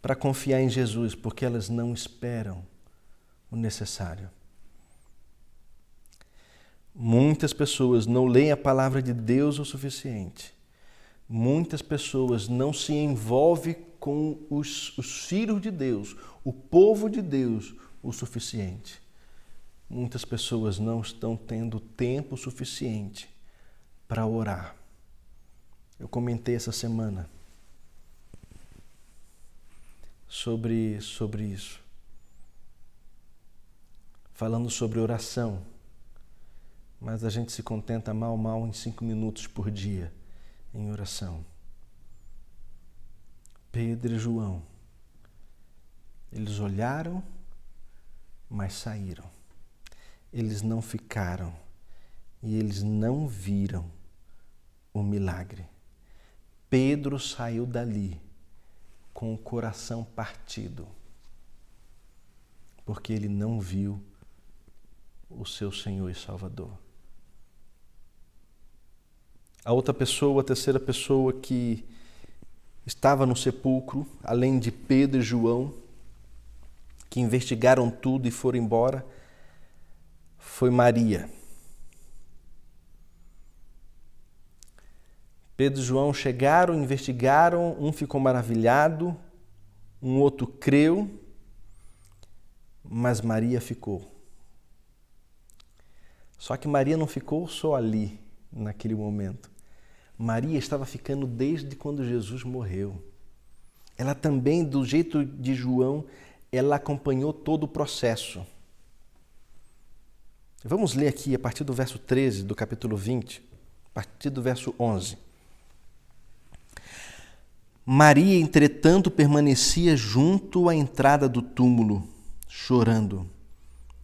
para confiar em Jesus, porque elas não esperam o necessário. Muitas pessoas não leem a palavra de Deus o suficiente. Muitas pessoas não se envolvem com os filhos de Deus, o povo de Deus, o suficiente. Muitas pessoas não estão tendo tempo suficiente para orar. Eu comentei essa semana sobre isso. Falando sobre oração. Mas a gente se contenta mal em 5 minutos por dia em oração. Pedro e João, eles olharam, mas saíram. Eles não ficaram e eles não viram o milagre. Pedro saiu dali com o coração partido, porque ele não viu o seu Senhor e Salvador. A outra pessoa, a terceira pessoa que estava no sepulcro, além de Pedro e João, que investigaram tudo e foram embora, foi Maria. Pedro e João chegaram, investigaram, um ficou maravilhado um outro creu, mas Maria ficou. Só que Maria não ficou só ali, naquele momento. Maria estava ficando desde quando Jesus morreu. Ela também, do jeito de João, ela acompanhou todo o processo. Vamos ler aqui a partir do verso 13 do capítulo 20, a partir do verso 11. Maria, entretanto, permanecia junto à entrada do túmulo, chorando.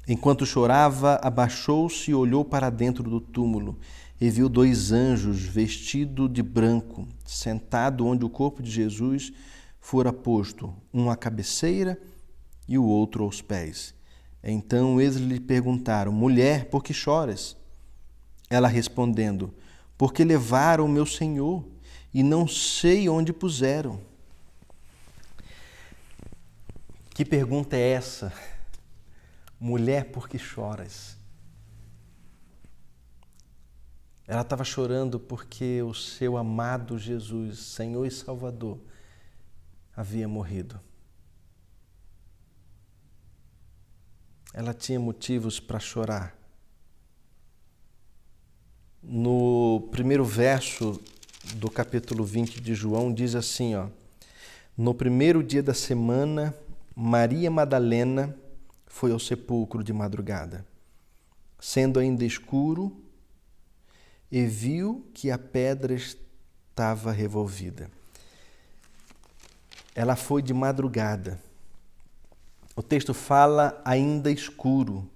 Enquanto chorava, abaixou-se e olhou para dentro do túmulo e viu 2 anjos vestidos de branco, sentado onde o corpo de Jesus fora posto, um à cabeceira e o outro aos pés. Então eles lhe perguntaram: mulher, por que choras? Ela respondendo: porque levaram o meu Senhor e não sei onde puseram. Que pergunta é essa? Mulher, por que choras? Ela estava chorando porque o seu amado Jesus, Senhor e Salvador, havia morrido. Ela tinha motivos para chorar. No primeiro verso do capítulo 20 de João diz assim, no primeiro dia da semana, Maria Madalena foi ao sepulcro de madrugada, sendo ainda escuro, e viu que a pedra estava revolvida. Ela foi de madrugada. O texto fala ainda escuro.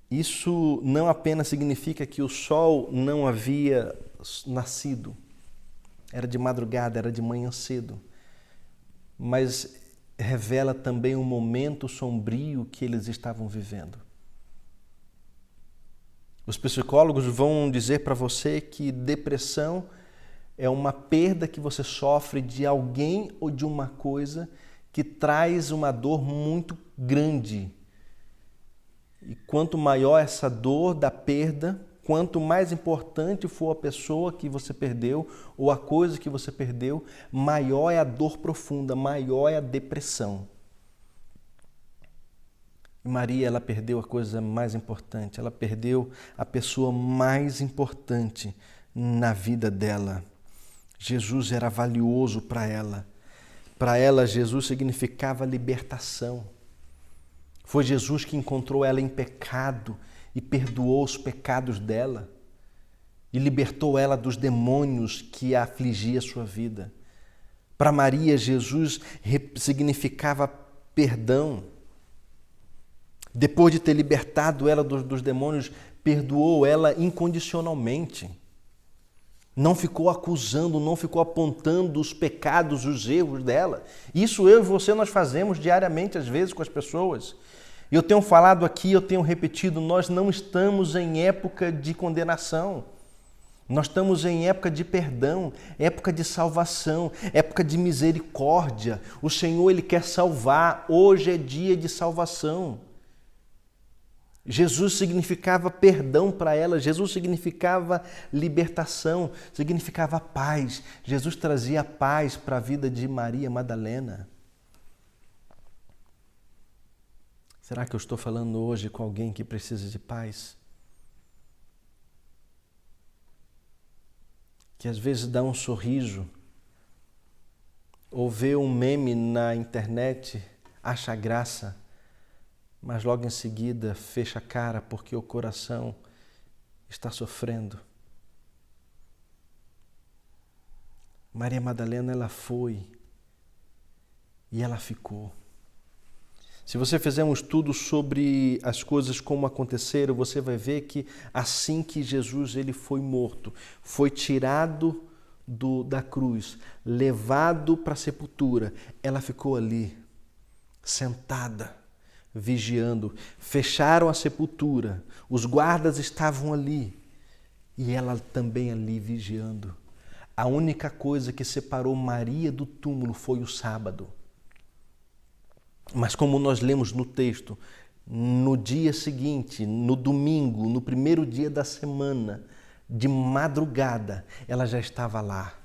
Isso não apenas significa que o sol não havia nascido. Era de madrugada, era de manhã cedo. Mas revela também um momento sombrio que eles estavam vivendo. Os psicólogos vão dizer para você que depressão é uma perda que você sofre de alguém ou de uma coisa que traz uma dor muito grande. E quanto maior essa dor da perda, quanto mais importante for a pessoa que você perdeu ou a coisa que você perdeu, maior é a dor profunda, maior é a depressão. Maria, ela perdeu a coisa mais importante, ela perdeu a pessoa mais importante na vida dela. Jesus era valioso para ela. Para ela, Jesus significava libertação. Foi Jesus que encontrou ela em pecado e perdoou os pecados dela e libertou ela dos demônios que a afligia a sua vida. Para Maria, Jesus significava perdão. Depois de ter libertado ela dos demônios, perdoou ela incondicionalmente. Não ficou acusando, não ficou apontando os pecados, os erros dela. Isso eu e você nós fazemos diariamente, às vezes, com as pessoas. Eu tenho falado aqui, eu tenho repetido, nós não estamos em época de condenação. Nós estamos em época de perdão, época de salvação, época de misericórdia. O Senhor, Ele quer salvar. Hoje é dia de salvação. Jesus significava perdão para ela, Jesus significava libertação, significava paz. Jesus trazia paz para a vida de Maria Madalena. Será que eu estou falando hoje com alguém que precisa de paz? Que às vezes dá um sorriso, ou vê um meme na internet, acha graça, mas logo em seguida fecha a cara porque o coração está sofrendo. Maria Madalena, ela foi e ela ficou. Se você fizer um estudo sobre as coisas como aconteceram, você vai ver que assim que Jesus ele foi morto, foi tirado da cruz, levado para a sepultura, ela ficou ali, sentada, vigiando. Fecharam a sepultura, os guardas estavam ali e ela também ali vigiando. A única coisa que separou Maria do túmulo foi o sábado. Mas como nós lemos no texto, no dia seguinte, no domingo, no primeiro dia da semana, de madrugada, ela já estava lá.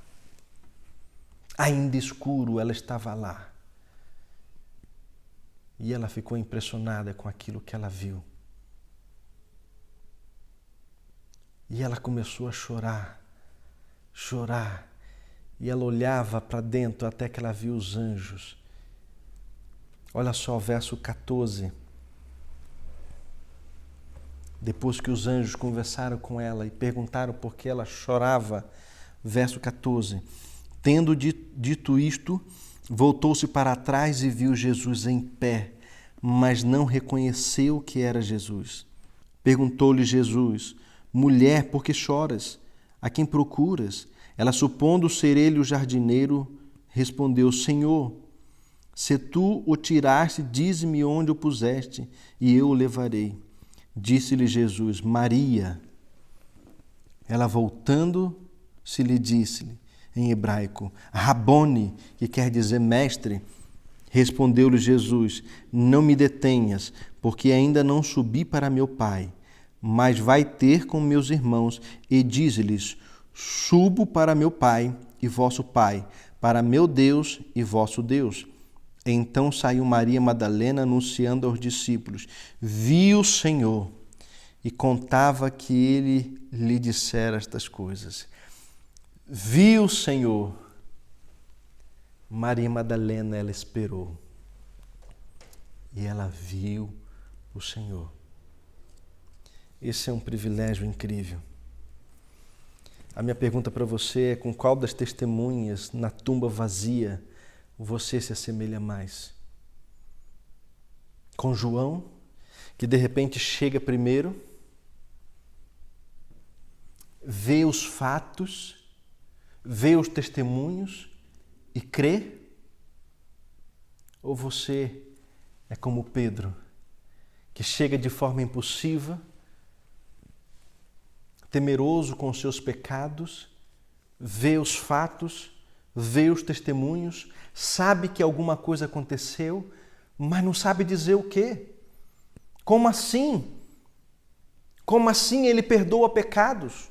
Ainda escuro, ela estava lá. E ela ficou impressionada com aquilo que ela viu. E ela começou a chorar. E ela olhava para dentro até que ela viu os anjos. Olha só o verso 14. Depois que os anjos conversaram com ela e perguntaram por que ela chorava, verso 14. Tendo dito isto, voltou-se para trás e viu Jesus em pé, mas não reconheceu que era Jesus. Perguntou-lhe Jesus: mulher, por que choras? A quem procuras? Ela, supondo ser ele o jardineiro, respondeu: Senhor, se tu o tiraste, dize-me onde o puseste, e eu o levarei. Disse-lhe Jesus: Maria. Ela, voltando-se, lhe disse-lhe em hebraico: Rabone, que quer dizer mestre. Respondeu-lhe Jesus: Não me detenhas, porque ainda não subi para meu Pai, mas vai ter com meus irmãos e dize-lhes: Subo para meu Pai e vosso Pai, para meu Deus e vosso Deus. Então saiu Maria Madalena anunciando aos discípulos: Vi o Senhor, e contava que ele lhe dissera estas coisas. Vi o Senhor. Maria Madalena, ela esperou. E ela viu o Senhor. Esse é um privilégio incrível. A minha pergunta para você é: com qual das testemunhas na tumba vazia você se assemelha mais? Com João, que de repente chega primeiro, vê os fatos, vê os testemunhos e crê? Ou você é como Pedro, que chega de forma impulsiva, temeroso com os seus pecados, vê os fatos, vê os testemunhos, sabe que alguma coisa aconteceu, mas não sabe dizer o quê? Como assim? Como assim ele perdoa pecados?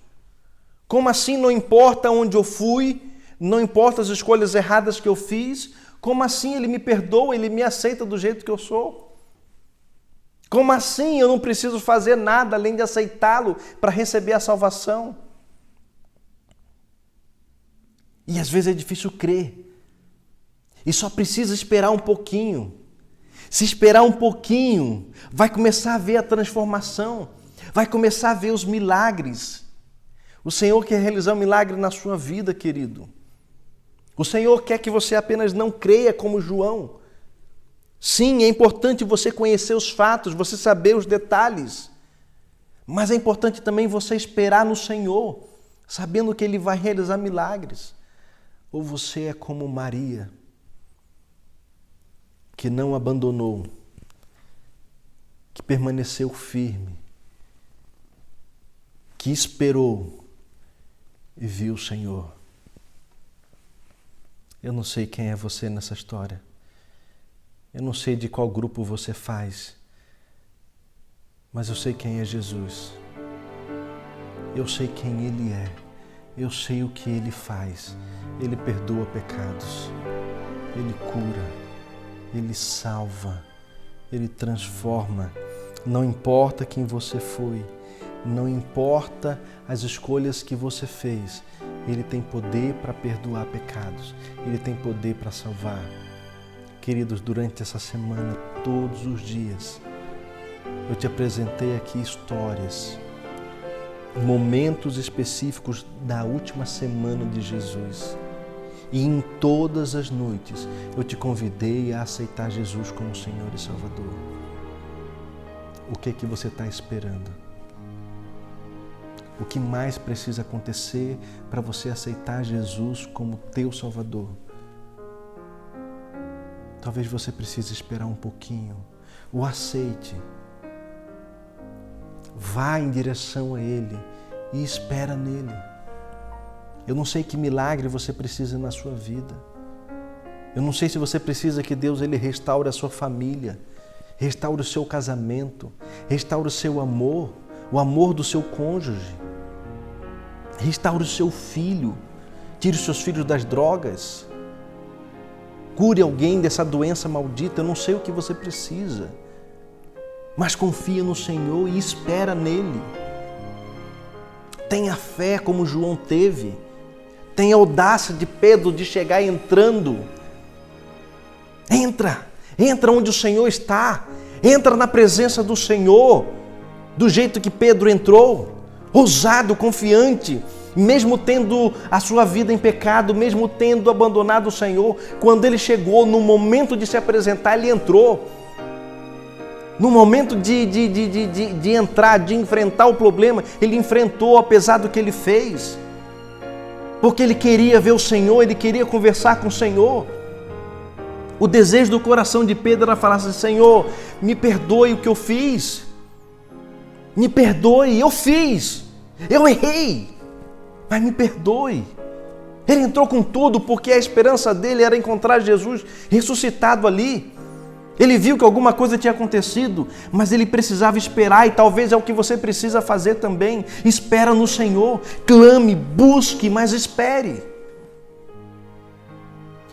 Como assim não importa onde eu fui, não importa as escolhas erradas que eu fiz, como assim ele me perdoa, ele me aceita do jeito que eu sou? Como assim eu não preciso fazer nada além de aceitá-lo para receber a salvação? E às vezes é difícil crer. E só precisa esperar um pouquinho. Se esperar um pouquinho, vai começar a ver a transformação. Vai começar a ver os milagres. O Senhor quer realizar um milagre na sua vida, querido. O Senhor quer que você apenas não creia como João. Sim, é importante você conhecer os fatos, você saber os detalhes. Mas é importante também você esperar no Senhor, sabendo que Ele vai realizar milagres. Ou você é como Maria, que não abandonou, que permaneceu firme, que esperou e viu o Senhor. Eu não sei quem é você nessa história. Eu não sei de qual grupo você faz, mas eu sei quem é Jesus. Eu sei quem Ele é. Eu sei o que Ele faz. Ele perdoa pecados. Ele cura. Ele salva. Ele transforma. Não importa quem você foi. Não importa as escolhas que você fez. Ele tem poder para perdoar pecados. Ele tem poder para salvar. Queridos, durante essa semana, todos os dias, eu te apresentei aqui histórias, momentos específicos da última semana de Jesus. E em todas as noites, eu te convidei a aceitar Jesus como Senhor e Salvador. O que é que você está esperando? O que mais precisa acontecer para você aceitar Jesus como teu Salvador? Talvez você precise esperar um pouquinho. O aceite. Vá em direção a Ele e espera nele. Eu não sei que milagre você precisa na sua vida. Eu não sei se você precisa que Deus ele restaure a sua família, restaure o seu casamento, restaure o seu amor, o amor do seu cônjuge, restaure o seu filho, tire os seus filhos das drogas. cure alguém dessa doença maldita. Eu não sei o que você precisa, mas confia no Senhor e espera nele. Tenha fé como João teve. Tenha audácia de Pedro de chegar entrando. Entra onde o Senhor está. Entra na presença do Senhor, do jeito que Pedro entrou, ousado, confiante, mesmo tendo a sua vida em pecado, mesmo tendo abandonado o Senhor. Quando ele chegou no momento de se apresentar, ele entrou. No momento de entrar, de enfrentar o problema, ele enfrentou apesar do que ele fez. Porque ele queria ver o Senhor, ele queria conversar com o Senhor. O desejo do coração de Pedro era falar assim: Senhor, me perdoe o que eu fiz. Me perdoe, eu fiz. Eu errei, mas me perdoe. Ele entrou com tudo porque a esperança dele era encontrar Jesus ressuscitado ali. Ele viu que alguma coisa tinha acontecido, mas ele precisava esperar, e talvez é o que você precisa fazer também. Espera no Senhor, clame, busque, mas espere.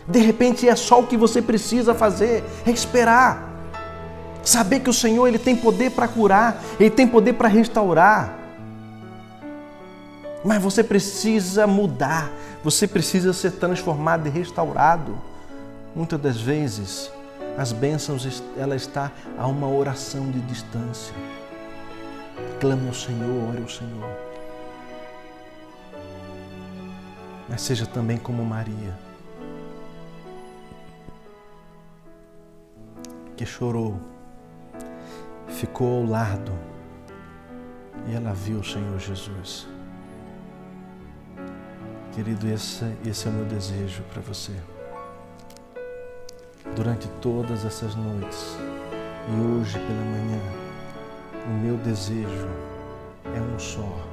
De repente é só o que você precisa fazer, é esperar. Saber que o Senhor ele tem poder para curar, Ele tem poder para restaurar. Mas você precisa mudar, você precisa ser transformado e restaurado. Muitas das vezes, as bênçãos, ela está a uma oração de distância. Clame ao Senhor, ore ao Senhor. Mas seja também como Maria, que chorou, ficou ao lado e ela viu o Senhor Jesus. Querido, esse é o meu desejo para você. Durante todas essas noites e hoje pela manhã, o meu desejo é um só,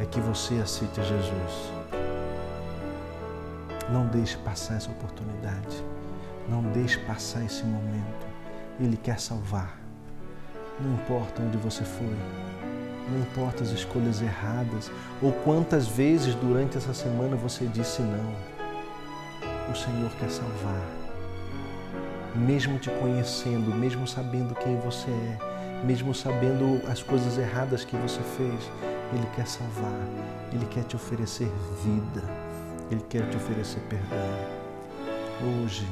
é que você aceite Jesus. Não deixe passar essa oportunidade, não deixe passar esse momento. Ele quer salvar. Não importa onde você foi, não importa as escolhas erradas ou quantas vezes durante essa semana você disse não. O Senhor quer salvar. Mesmo te conhecendo, mesmo sabendo quem você é, mesmo sabendo as coisas erradas que você fez, Ele quer salvar, Ele quer te oferecer vida, Ele quer te oferecer perdão. Hoje,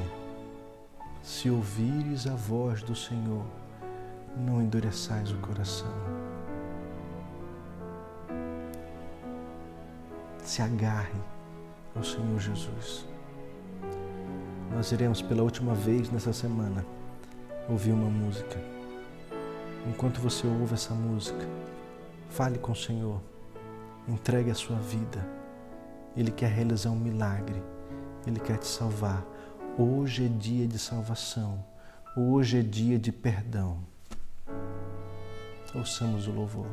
se ouvires a voz do Senhor, não endureçais o coração. Se agarre ao Senhor Jesus. Nós iremos pela última vez nessa semana ouvir uma música. Enquanto você ouve essa música, fale com o Senhor, entregue a sua vida. Ele quer realizar um milagre, Ele quer te salvar. Hoje é dia de salvação, hoje é dia de perdão. Ouçamos o louvor.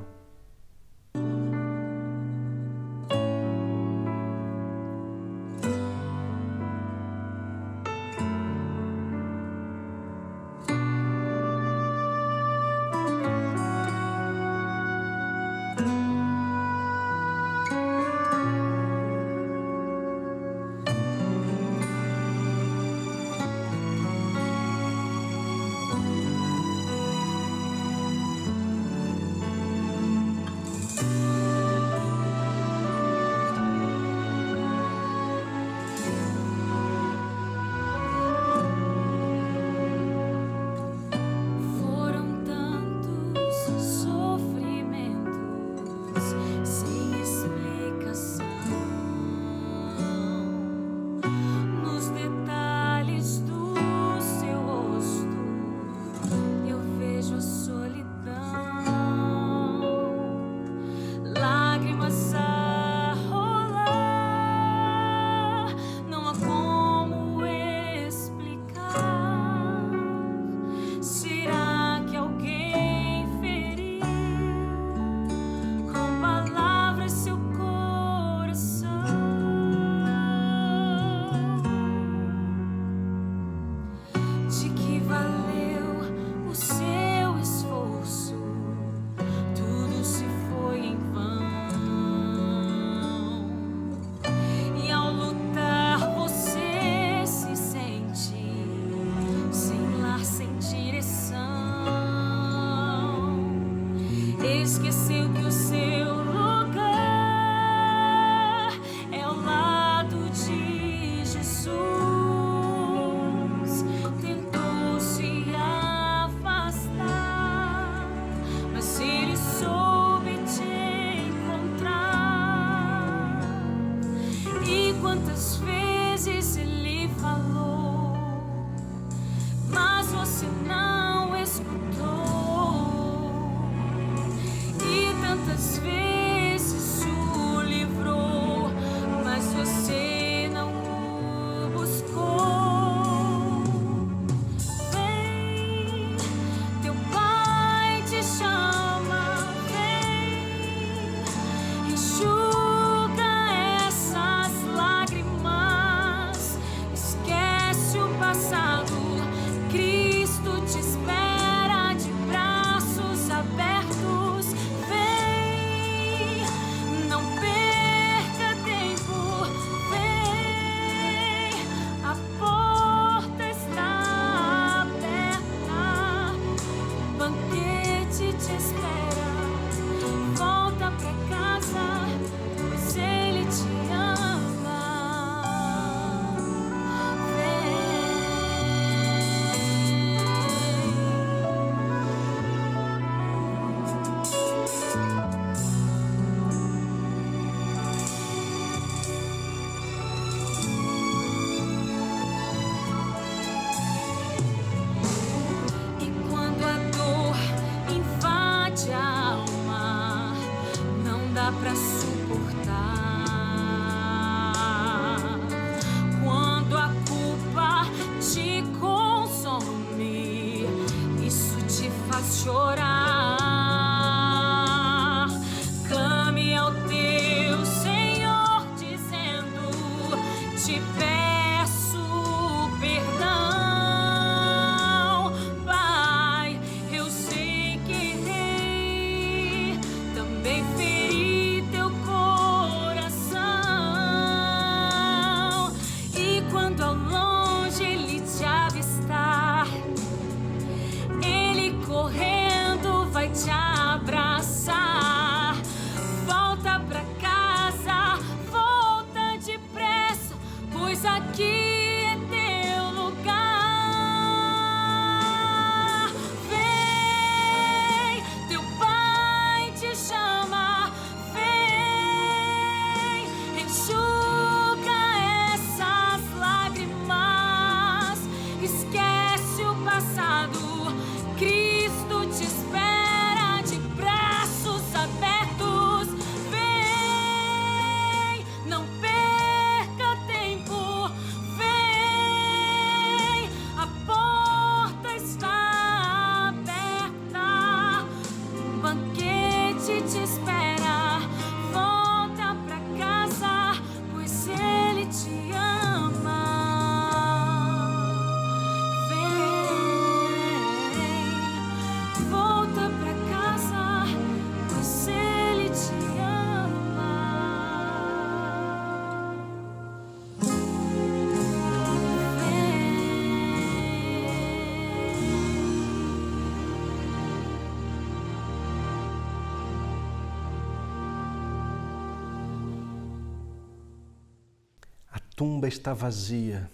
tumba está vazia,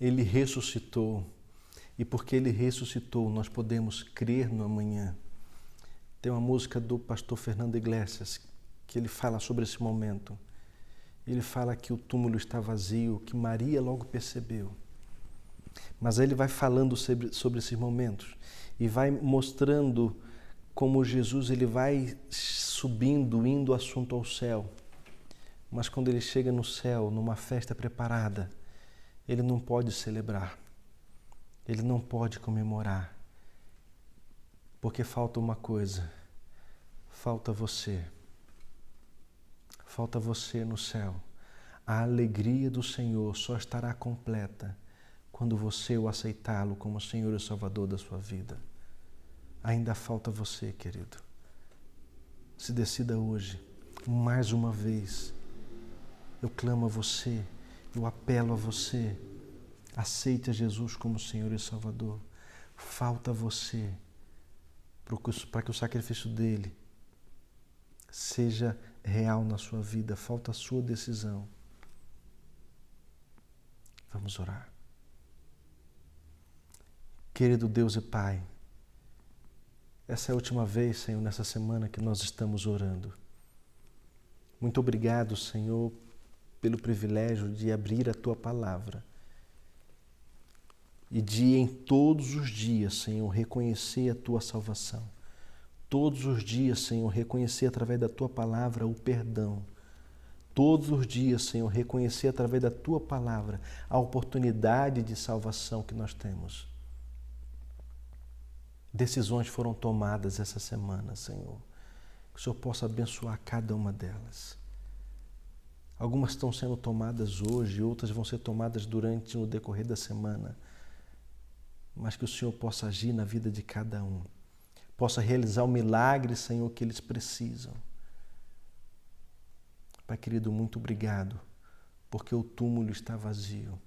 Ele ressuscitou. E porque Ele ressuscitou, nós podemos crer no amanhã. Tem uma música do pastor Fernando Iglesias que ele fala sobre esse momento. Ele fala que o túmulo está vazio, que Maria logo percebeu. Mas aí ele vai falando sobre esses momentos e vai mostrando como Jesus ele vai subindo, indo assunto ao céu. Mas quando ele chega no céu, numa festa preparada, ele não pode celebrar, ele não pode comemorar, porque falta uma coisa, falta você no céu. A alegria do Senhor só estará completa quando você o aceitá-lo como Senhor e Salvador da sua vida. Ainda falta você, querido. Se decida hoje, mais uma vez. Eu clamo a você, eu apelo a você. Aceite a Jesus como Senhor e Salvador. Falta você para que o sacrifício dele seja real na sua vida. Falta a sua decisão. Vamos orar. Querido Deus e Pai, essa é a última vez, Senhor, nessa semana que nós estamos orando. Muito obrigado, Senhor, pelo privilégio de abrir a Tua Palavra e de em todos os dias, Senhor, reconhecer a Tua salvação. Todos os dias, Senhor, reconhecer através da Tua Palavra o perdão. Todos os dias, Senhor, reconhecer através da Tua Palavra a oportunidade de salvação que nós temos. Decisões foram tomadas essa semana, Senhor. Que o Senhor possa abençoar cada uma delas. Algumas estão sendo tomadas hoje, outras vão ser tomadas durante o decorrer da semana. Mas que o Senhor possa agir na vida de cada um. Possa realizar o milagre, Senhor, que eles precisam. Pai querido, muito obrigado, porque o túmulo está vazio.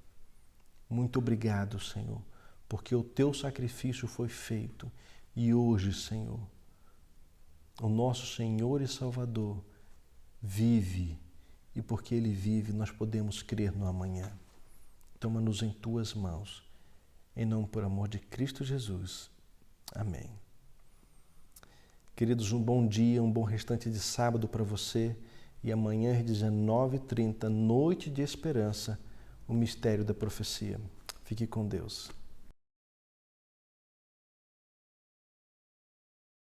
Muito obrigado, Senhor, porque o Teu sacrifício foi feito. E hoje, Senhor, o nosso Senhor e Salvador vive. E porque Ele vive, nós podemos crer no amanhã. Toma-nos em Tuas mãos. Em nome por amor de Cristo Jesus. Amém. Queridos, um bom dia, um bom restante de sábado para você. E amanhã às 19h30, noite de esperança, o mistério da profecia. Fique com Deus.